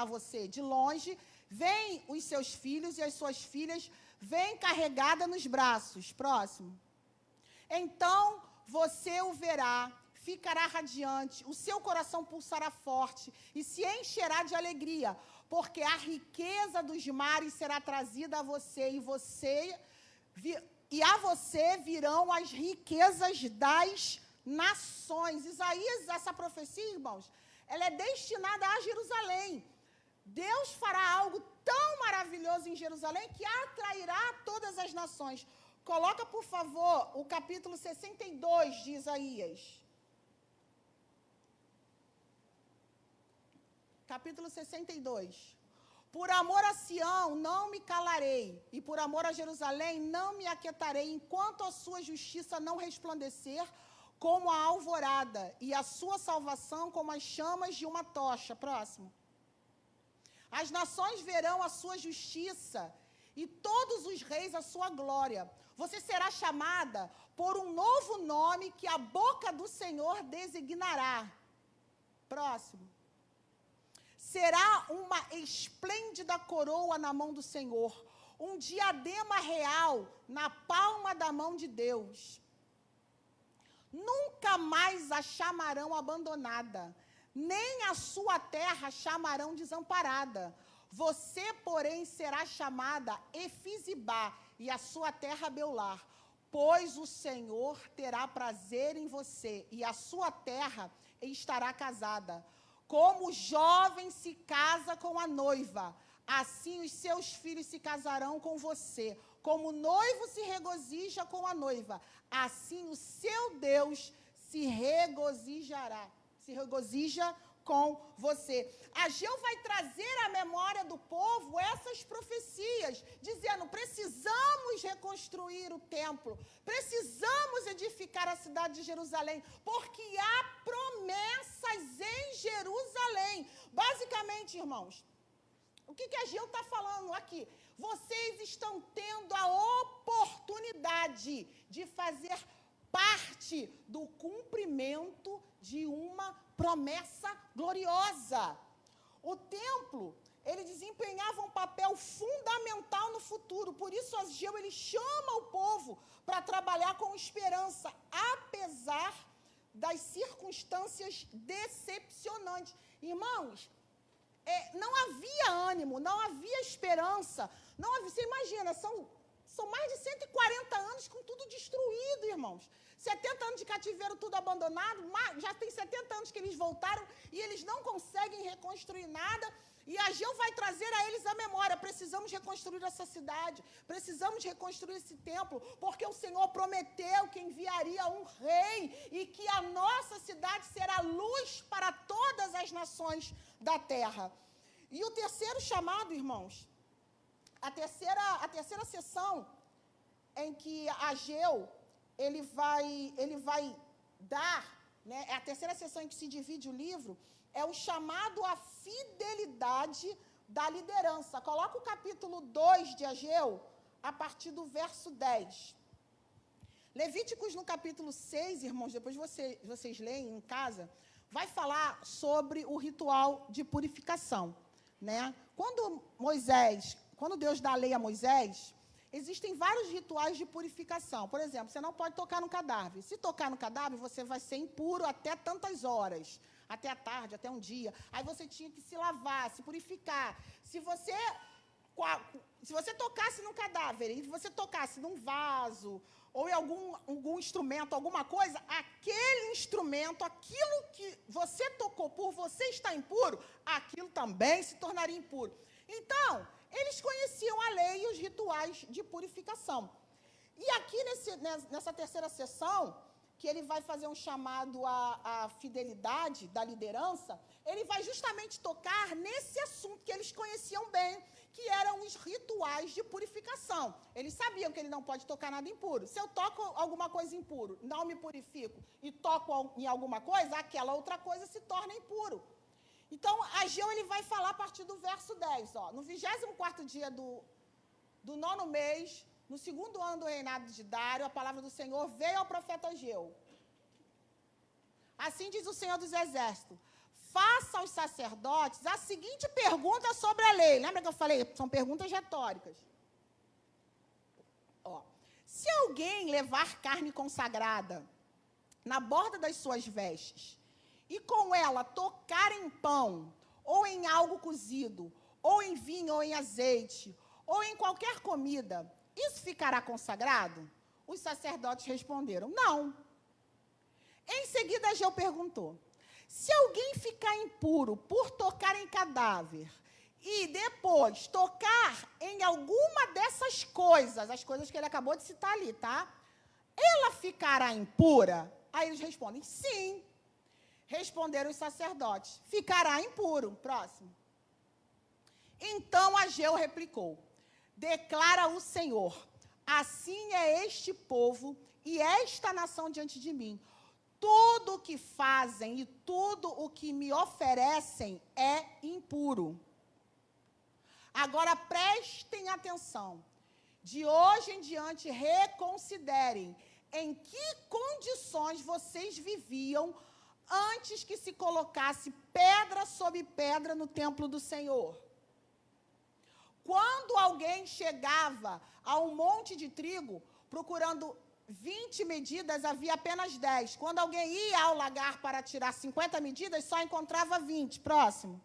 você de longe, vêm os seus filhos e as suas filhas, vêm carregada nos braços. Próximo. Então você o verá, ficará radiante, o seu coração pulsará forte e se encherá de alegria, porque a riqueza dos mares será trazida a você e a você virão as riquezas das nações. Isaías, essa profecia, irmãos, ela é destinada a Jerusalém. Deus fará algo tão maravilhoso em Jerusalém que atrairá todas as nações. Coloca, por favor, o capítulo 62 de Isaías. Capítulo 62. Por amor a Sião não me calarei, e por amor a Jerusalém não me aquietarei, enquanto a sua justiça não resplandecer como a alvorada, e a sua salvação como as chamas de uma tocha. Próximo. As nações verão a sua justiça, e todos os reis a sua glória. Você será chamada por um novo nome que a boca do Senhor designará. Próximo. Será uma esplêndida coroa na mão do Senhor, um diadema real na palma da mão de Deus. Nunca mais a chamarão abandonada, nem a sua terra chamarão desamparada. Você, porém, será chamada Efizibá, e a sua terra Beular, pois o Senhor terá prazer em você, e a sua terra estará casada. Como o jovem se casa com a noiva, assim os seus filhos se casarão com você. Como o noivo se regozija com a noiva, assim o seu Deus se regozija com você. Ageu vai trazer à memória do povo essas profecias, dizendo: precisamos reconstruir o templo, precisamos edificar a cidade de Jerusalém, porque há promessas em Jerusalém. Basicamente, irmãos, o que Ageu está falando aqui? Vocês estão tendo a oportunidade de fazer parte do cumprimento de uma promessa gloriosa. O templo, ele desempenhava um papel fundamental no futuro, por isso Ageu, ele chama o povo para trabalhar com esperança, apesar das circunstâncias decepcionantes. Irmãos, não havia ânimo, não havia esperança, não havia, você imagina, são mais de 140 anos com tudo destruído, irmãos. 70 anos de cativeiro, tudo abandonado, já tem 70 anos que eles voltaram e eles não conseguem reconstruir nada. E Ageu vai trazer a eles a memória: precisamos reconstruir essa cidade, precisamos reconstruir esse templo, porque o Senhor prometeu que enviaria um rei e que a nossa cidade será luz para todas as nações da terra. E o terceiro chamado, irmãos, a terceira sessão em que Ageu ele vai dar, né, é a terceira sessão em que se divide o livro, é o chamado à fidelidade da liderança. Coloca o capítulo 2 de Ageu, a partir do verso 10. Levíticos, no capítulo 6, irmãos, depois vocês leem em casa, vai falar sobre o ritual de purificação, né? Quando Deus dá a lei a Moisés, existem vários rituais de purificação. Por exemplo, você não pode tocar no cadáver. Se tocar no cadáver, você vai ser impuro até tantas horas, até a tarde, até um dia. Aí você tinha que se lavar, se purificar. Se você tocasse no cadáver e você tocasse num vaso ou em algum instrumento, alguma coisa, aquele instrumento, aquilo que você tocou, por você estar impuro, aquilo também se tornaria impuro. Então, eles conheciam a lei e os rituais de purificação. E aqui, nessa terceira sessão, que ele vai fazer um chamado à fidelidade da liderança, ele vai justamente tocar nesse assunto que eles conheciam bem, que eram os rituais de purificação. Eles sabiam que ele não pode tocar nada impuro. Se eu toco alguma coisa impuro, não me purifico, e toco em alguma coisa, aquela outra coisa se torna impuro. Então, Ageu, ele vai falar a partir do verso 10. No 24º dia do 9º mês, no 2º ano do reinado de Dário, a palavra do Senhor veio ao profeta Ageu. Assim diz o Senhor dos Exércitos: faça aos sacerdotes a seguinte pergunta sobre a lei. Lembra que eu falei? São perguntas retóricas. Se alguém levar carne consagrada na borda das suas vestes, e com ela tocar em pão, ou em algo cozido, ou em vinho, ou em azeite, ou em qualquer comida, isso ficará consagrado? Os sacerdotes responderam: não. Em seguida, Ageu perguntou: se alguém ficar impuro por tocar em cadáver, e depois tocar em alguma dessas coisas, as coisas que ele acabou de citar ali, tá? Ela ficará impura? Aí eles respondem: sim. Responderam os sacerdotes: ficará impuro. Próximo. Então Ageu replicou: declara o Senhor, assim é este povo e esta nação diante de mim. Tudo o que fazem e tudo o que me oferecem é impuro. Agora prestem atenção. De hoje em diante, reconsiderem em que condições vocês viviam antes que se colocasse pedra sobre pedra no templo do Senhor. Quando alguém chegava a um monte de trigo, procurando 20 medidas, havia apenas 10. Quando alguém ia ao lagar para tirar 50 medidas, só encontrava 20. Próximo.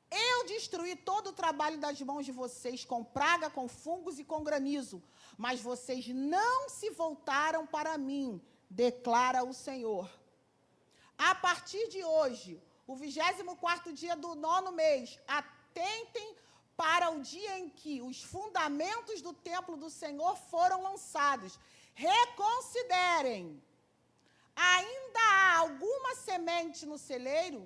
Eu destruí todo o trabalho das mãos de vocês, com praga, com fungos e com granizo, mas vocês não se voltaram para mim, declara o Senhor. A partir de hoje, o 24º dia do 9º mês, atentem para o dia em que os fundamentos do templo do Senhor foram lançados. Reconsiderem. Ainda há alguma semente no celeiro,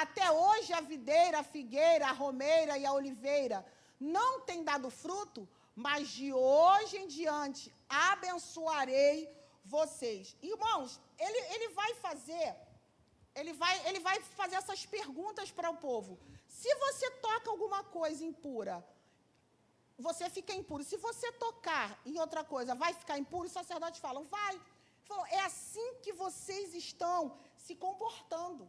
até hoje a videira, a figueira, a romeira e a oliveira não têm dado fruto, mas de hoje em diante abençoarei vocês. Irmãos, ele vai fazer essas perguntas para o povo. Se você toca alguma coisa impura, você fica impuro. Se você tocar em outra coisa, vai ficar impuro? Os sacerdotes falam, vai. Falam, é assim que vocês estão se comportando.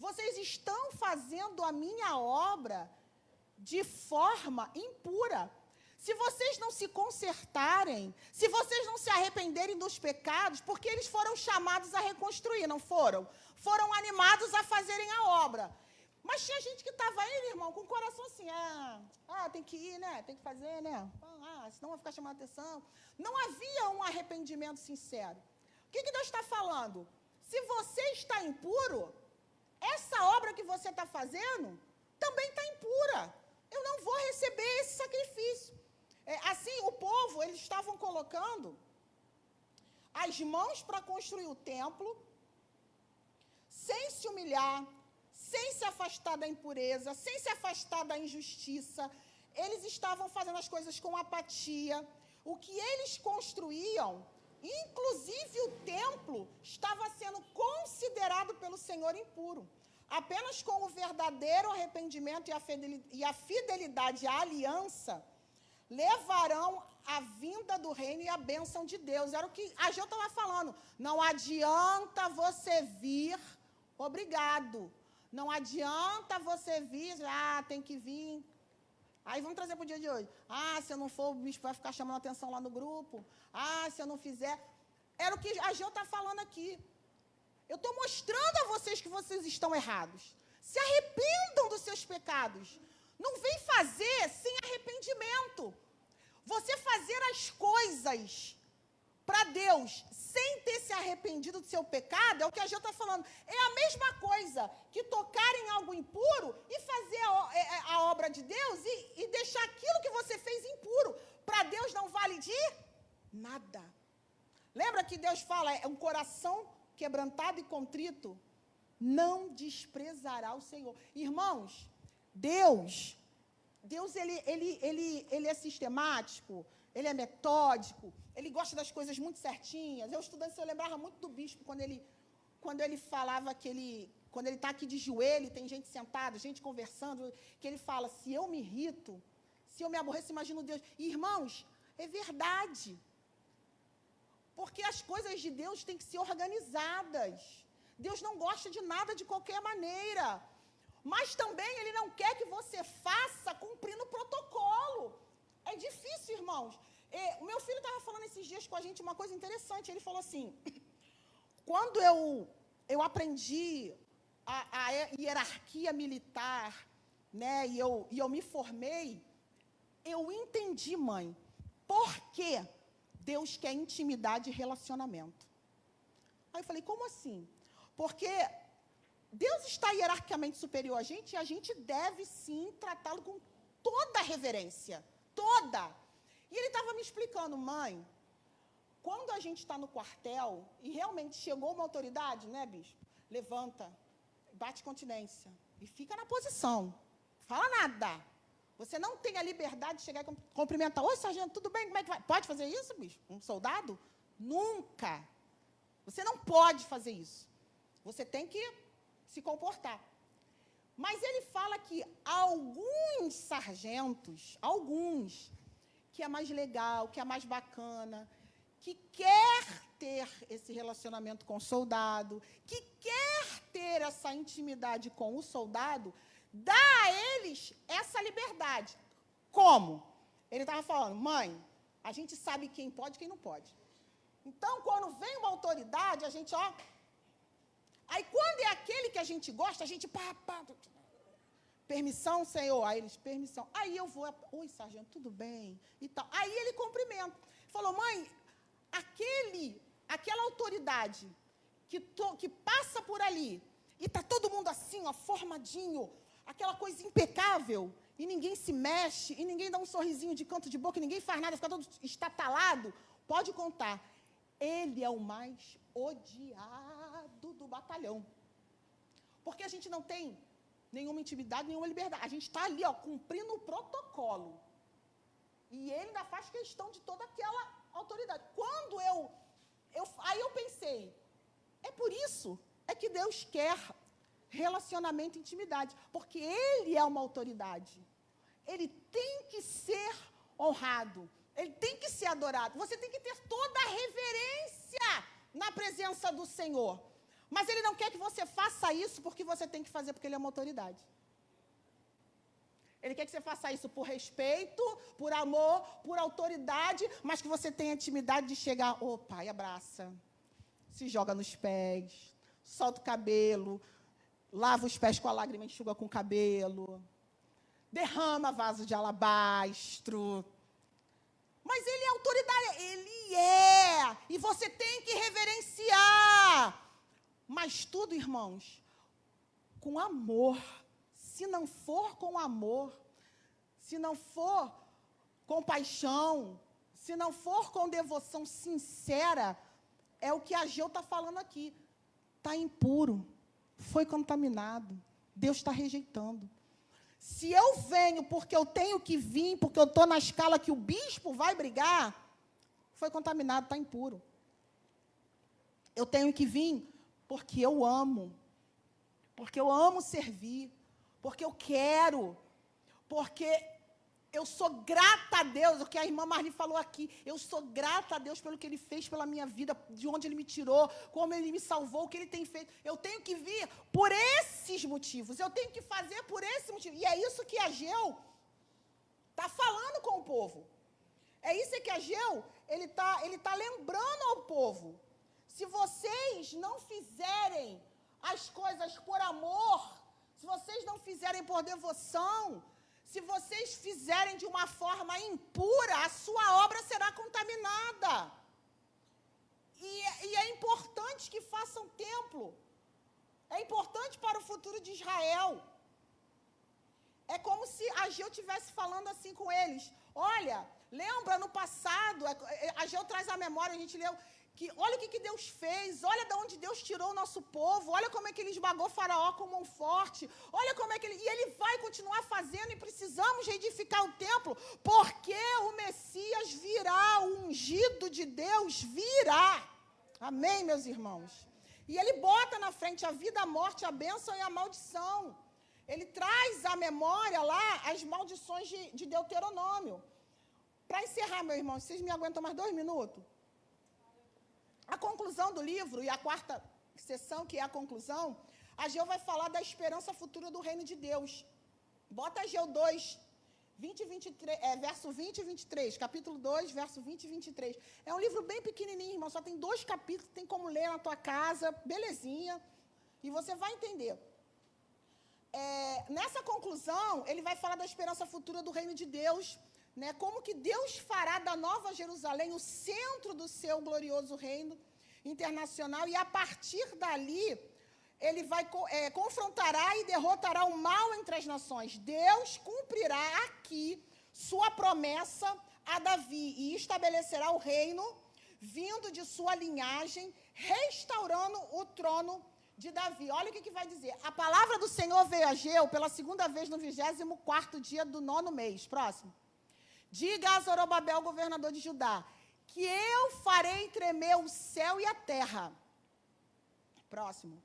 Vocês estão fazendo a minha obra de forma impura. Se vocês não se consertarem, se vocês não se arrependerem dos pecados, porque eles foram chamados a reconstruir, não foram? Foram animados a fazerem a obra. Mas tinha gente que estava aí, irmão, com o coração assim, tem que ir, né? Tem que fazer, né? Senão vai ficar chamando a atenção. Não havia um arrependimento sincero. O que Deus está falando? Se você está impuro, essa obra que você está fazendo também está impura. Eu não vou receber esse sacrifício. Assim, o povo, eles estavam colocando as mãos para construir o templo, sem se humilhar, sem se afastar da impureza, sem se afastar da injustiça. Eles estavam fazendo as coisas com apatia. O que eles construíam, inclusive o templo, estava sendo considerado pelo Senhor impuro. Apenas com o verdadeiro arrependimento e a fidelidade à aliança, levarão a vinda do reino e a bênção de Deus. Era o que a Geu estava falando. Não adianta você vir, obrigado. Não adianta você vir, tem que vir. Aí vamos trazer para o dia de hoje. Se eu não for, o bispo vai ficar chamando atenção lá no grupo. Se eu não fizer. Era o que a Geu está falando aqui. Eu estou mostrando a vocês que vocês estão errados. Se arrependam dos seus pecados. Não vem fazer sem arrependimento. Você fazer as coisas para Deus sem ter se arrependido do seu pecado, é o que a Geu está falando. É a mesma coisa que tocar em algo impuro e fazer a obra de Deus e deixar aquilo que você fez impuro. Para Deus não vale de nada. Lembra que Deus fala, um coração quebrantado e contrito não desprezará o Senhor. Irmãos, Deus ele é sistemático, ele é metódico, ele gosta das coisas muito certinhas. Eu, estudante, eu lembrava muito do bispo, quando ele falava quando ele está aqui de joelho, tem gente sentada, gente conversando, que ele fala, se eu me irrito, se eu me aborreço, imagino Deus. E, irmãos, é verdade. Porque as coisas de Deus têm que ser organizadas. Deus não gosta de nada de qualquer maneira. Mas também Ele não quer que você faça cumprindo o protocolo. É difícil, irmãos. O meu filho estava falando esses dias com a gente uma coisa interessante. Ele falou assim, quando eu aprendi a hierarquia militar, né, e eu me formei, eu entendi, mãe, por que Deus quer intimidade e relacionamento. Aí eu falei, como assim? Porque Deus está hierarquicamente superior a gente e a gente deve, sim, tratá-lo com toda a reverência. Toda. E ele estava me explicando, mãe, quando a gente está no quartel e realmente chegou uma autoridade, né, bispo? Levanta, bate continência e fica na posição. Fala nada. Você não tem a liberdade de chegar e cumprimentar. Oi, sargento, tudo bem? Como é que vai? Pode fazer isso, bicho? Um soldado? Nunca. Você não pode fazer isso. Você tem que se comportar. Mas ele fala que alguns sargentos, que é mais legal, que é mais bacana, que quer ter esse relacionamento com o soldado, que quer ter essa intimidade com o soldado, dá a eles essa liberdade. Como? Ele estava falando, mãe, a gente sabe quem pode e quem não pode. Então, quando vem uma autoridade, a gente, aí quando é aquele que a gente gosta, a gente, permissão, senhor? Aí eles, permissão. Aí eu vou, oi, sargento, tudo bem? E tal. Aí ele cumprimenta. Falou, mãe, aquela autoridade que passa por ali, e está todo mundo assim, formadinho, aquela coisa impecável, e ninguém se mexe, e ninguém dá um sorrisinho de canto de boca, e ninguém faz nada, fica todo estatalado, pode contar. Ele é o mais odiado do batalhão. Porque a gente não tem nenhuma intimidade, nenhuma liberdade. A gente está ali, ó, cumprindo o protocolo. E ele ainda faz questão de toda aquela autoridade. Quando aí eu pensei, é por isso que Deus quer relacionamento e intimidade. Porque ele é uma autoridade. Ele tem que ser honrado. Ele tem que ser adorado. Você tem que ter toda a reverência na presença do Senhor. Mas ele não quer que você faça isso porque você tem que fazer, porque ele é uma autoridade. Ele quer que você faça isso por respeito, por amor, por autoridade, mas que você tenha intimidade de chegar, ô pai, abraça, se joga nos pés, solta o cabelo, lava os pés com a lágrima, enxuga com o cabelo, derrama vaso de alabastro. Mas ele é autoridade, ele é, e você tem que reverenciar. Mas tudo, irmãos, com amor. Se não for com amor, se não for com paixão, se não for com devoção sincera, é o que Ageu está falando aqui. Está impuro, foi contaminado, Deus está rejeitando. Se eu venho porque eu tenho que vir, porque eu estou na escala que o bispo vai brigar, foi contaminado, está impuro. Eu tenho que vir porque eu amo servir, porque eu quero, porque eu sou grata a Deus, o que a irmã Marli falou aqui, eu sou grata a Deus pelo que Ele fez pela minha vida, de onde Ele me tirou, como Ele me salvou, o que Ele tem feito. Eu tenho que vir por esses motivos, eu tenho que fazer por esse motivo. E é isso que Ageu está falando com o povo. É isso que Ageu, ele tá lembrando ao povo. Se vocês não fizerem as coisas por amor, se vocês não fizerem por devoção, se vocês fizerem de uma forma impura, a sua obra será contaminada. E é importante que façam templo. É importante para o futuro de Israel. É como se Ageu estivesse falando assim com eles. Olha, lembra no passado, Ageu traz à memória, a gente leu, que olha o que Deus fez, olha de onde Deus tirou o nosso povo, olha como é que ele esmagou Faraó com mão forte, olha como é que e ele vai continuar fazendo, e precisamos reedificar o templo, porque o Messias virá, o ungido de Deus virá. Amém, meus irmãos? E ele bota na frente a vida, a morte, a bênção e a maldição. Ele traz à memória lá as maldições de Deuteronômio. Para encerrar, meu irmão, vocês me aguentam mais 2 minutos? A conclusão do livro, e a quarta sessão, que é a conclusão, Ageu vai falar da esperança futura do reino de Deus. Bota Ageu 2, 20 e 23, verso 20 e 23, capítulo 2, verso 20 e 23. É um livro bem pequenininho, irmão, só tem 2 capítulos, tem como ler na tua casa, belezinha, e você vai entender. Nessa conclusão, ele vai falar da esperança futura do reino de Deus, né, como que Deus fará da Nova Jerusalém o centro do seu glorioso reino internacional, e a partir dali, ele vai confrontará e derrotará o mal entre as nações. Deus cumprirá aqui sua promessa a Davi e estabelecerá o reino vindo de sua linhagem, restaurando o trono de Davi. Olha o que vai dizer. A palavra do Senhor veio a Ageu pela 2ª vez no 24º dia do 9º mês. Próximo. Diga a Zorobabel, governador de Judá, que eu farei tremer o céu e a terra. Próximo.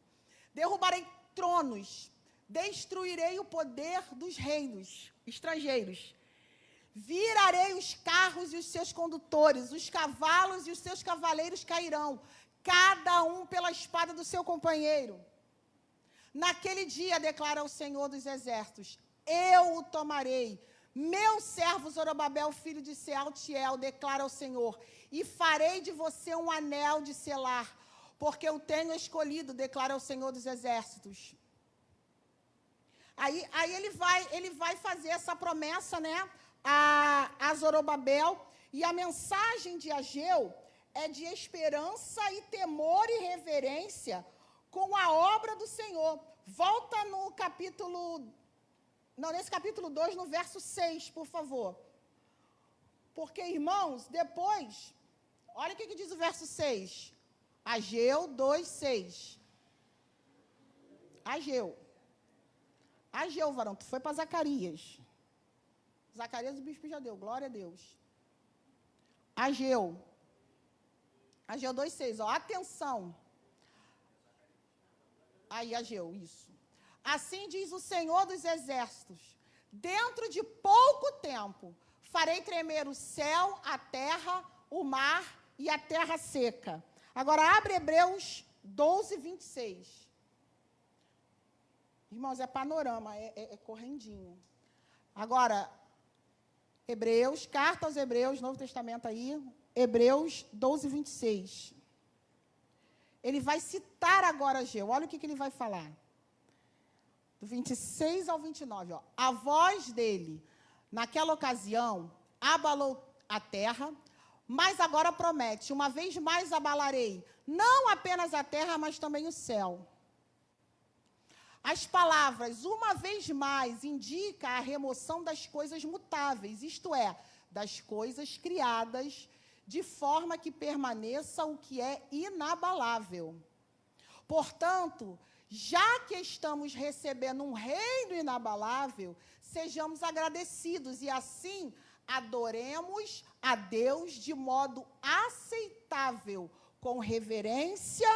Derrubarei tronos, destruirei o poder dos reinos estrangeiros. Virarei os carros e os seus condutores, os cavalos e os seus cavaleiros cairão, cada um pela espada do seu companheiro. Naquele dia, declara o Senhor dos Exércitos, eu o tomarei. Meu servo Zorobabel, filho de Sealtiel, declara o Senhor, e farei de você um anel de selar, porque eu tenho escolhido, declara o Senhor dos Exércitos. Aí ele vai fazer essa promessa, né, a Zorobabel, e a mensagem de Ageu é de esperança e temor e reverência com a obra do Senhor. Volta no capítulo... Não, nesse capítulo 2, no verso 6, por favor. Porque, irmãos, depois, olha o que diz o verso 6. Ageu 2, 6. Ageu. Ageu, varão, tu foi para Zacarias. Zacarias o bispo já deu, glória a Deus. Ageu. Ageu 2,6, ó, atenção. Aí, Ageu, isso. Assim diz o Senhor dos Exércitos, dentro de pouco tempo, farei tremer o céu, a terra, o mar e a terra seca. Agora, abre Hebreus 12, 26. Irmãos, é panorama, é correndinho. Agora, Hebreus, carta aos Hebreus, Novo Testamento aí, Hebreus 12, 26. Ele vai citar agora Ageu, olha o que ele vai falar. Do 26 ao 29, ó. A voz dele, naquela ocasião, abalou a terra, mas agora promete, uma vez mais abalarei, não apenas a terra, mas também o céu. As palavras, uma vez mais, indica a remoção das coisas mutáveis, isto é, das coisas criadas, de forma que permaneça o que é inabalável. Portanto, já que estamos recebendo um reino inabalável, sejamos agradecidos e assim adoremos a Deus de modo aceitável, com reverência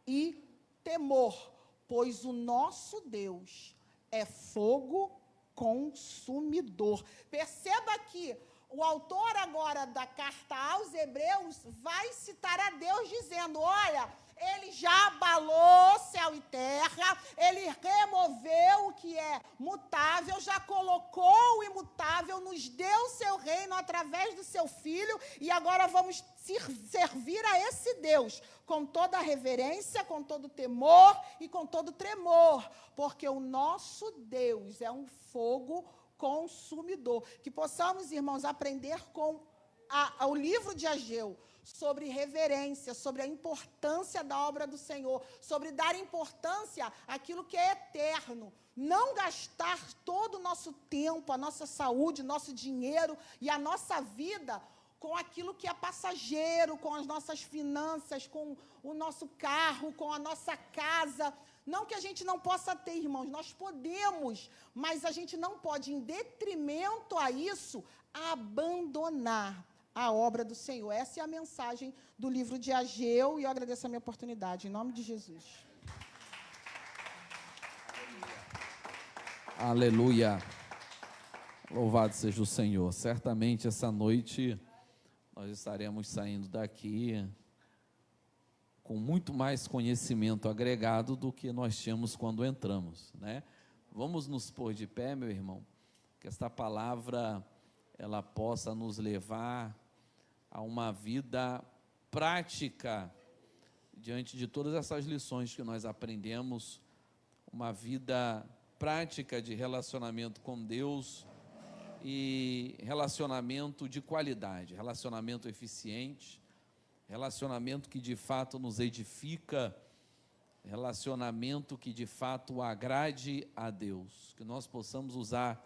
e temor, pois o nosso Deus é fogo consumidor. Perceba que o autor agora da carta aos Hebreus vai citar a Deus dizendo, olha, ele já abalou céu e terra, ele removeu o que é mutável, já colocou o imutável, nos deu seu reino através do seu Filho, e agora vamos servir a esse Deus com toda a reverência, com todo o temor e com todo o tremor, porque o nosso Deus é um fogo consumidor. Que possamos, irmãos, aprender com o livro de Ageu, sobre reverência, sobre a importância da obra do Senhor, sobre dar importância àquilo que é eterno, não gastar todo o nosso tempo, a nossa saúde, nosso dinheiro e a nossa vida com aquilo que é passageiro, com as nossas finanças, com o nosso carro, com a nossa casa. Não que a gente não possa ter, irmãos, nós podemos, mas a gente não pode, em detrimento a isso, abandonar a obra do Senhor. Essa é a mensagem do livro de Ageu, e eu agradeço a minha oportunidade, em nome de Jesus. Aleluia. Louvado seja o Senhor. Certamente essa noite nós estaremos saindo daqui com muito mais conhecimento agregado do que nós tínhamos quando entramos, né? Vamos nos pôr de pé, meu irmão, que esta palavra ela possa nos levar a uma vida prática diante de todas essas lições que nós aprendemos, uma vida prática de relacionamento com Deus e relacionamento de qualidade, relacionamento eficiente, relacionamento que de fato nos edifica, relacionamento que de fato agrade a Deus, que nós possamos usar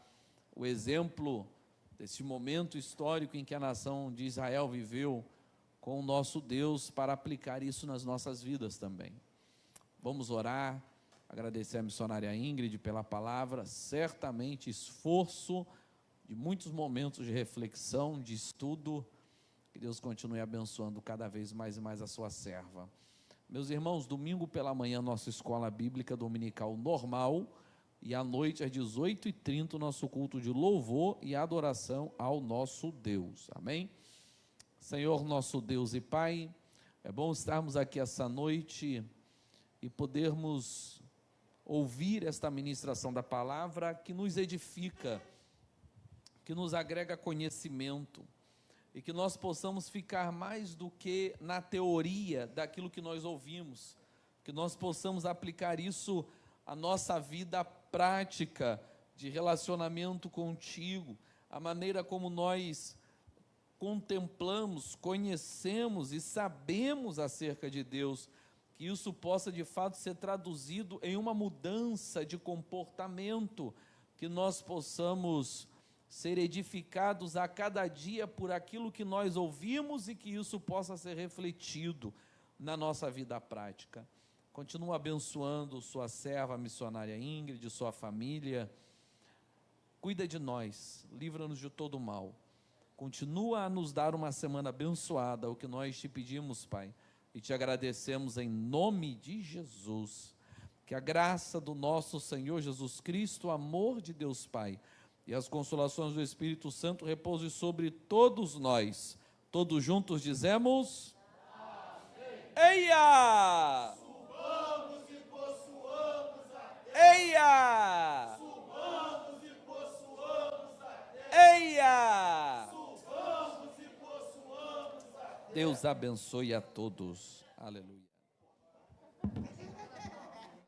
o exemplo desse momento histórico em que a nação de Israel viveu com o nosso Deus para aplicar isso nas nossas vidas também. Vamos orar, agradecer a missionária Ingrid pela palavra, certamente esforço de muitos momentos de reflexão, de estudo, que Deus continue abençoando cada vez mais e mais a sua serva. Meus irmãos, domingo pela manhã, nossa escola bíblica dominical normal, e à noite, às 18h30, o nosso culto de louvor e adoração ao nosso Deus. Amém? Senhor, nosso Deus e Pai, é bom estarmos aqui essa noite e podermos ouvir esta ministração da palavra que nos edifica, que nos agrega conhecimento, e que nós possamos ficar mais do que na teoria daquilo que nós ouvimos, que nós possamos aplicar isso à nossa vida prática de relacionamento contigo, a maneira como nós contemplamos, conhecemos e sabemos acerca de Deus, que isso possa de fato ser traduzido em uma mudança de comportamento, que nós possamos ser edificados a cada dia por aquilo que nós ouvimos e que isso possa ser refletido na nossa vida prática. Continua abençoando sua serva, a missionária Ingrid, sua família. Cuida de nós, livra-nos de todo mal. Continua a nos dar uma semana abençoada, o que nós te pedimos, Pai, e te agradecemos em nome de Jesus. Que a graça do nosso Senhor Jesus Cristo, o amor de Deus Pai e as consolações do Espírito Santo repousem sobre todos nós. Todos juntos dizemos: amém. Eia! Subamos e possuamos a terra. Eia! Subamos e possuamos a terra. Eia! Subamos e possuamos a terra. Deus abençoe a todos. Aleluia.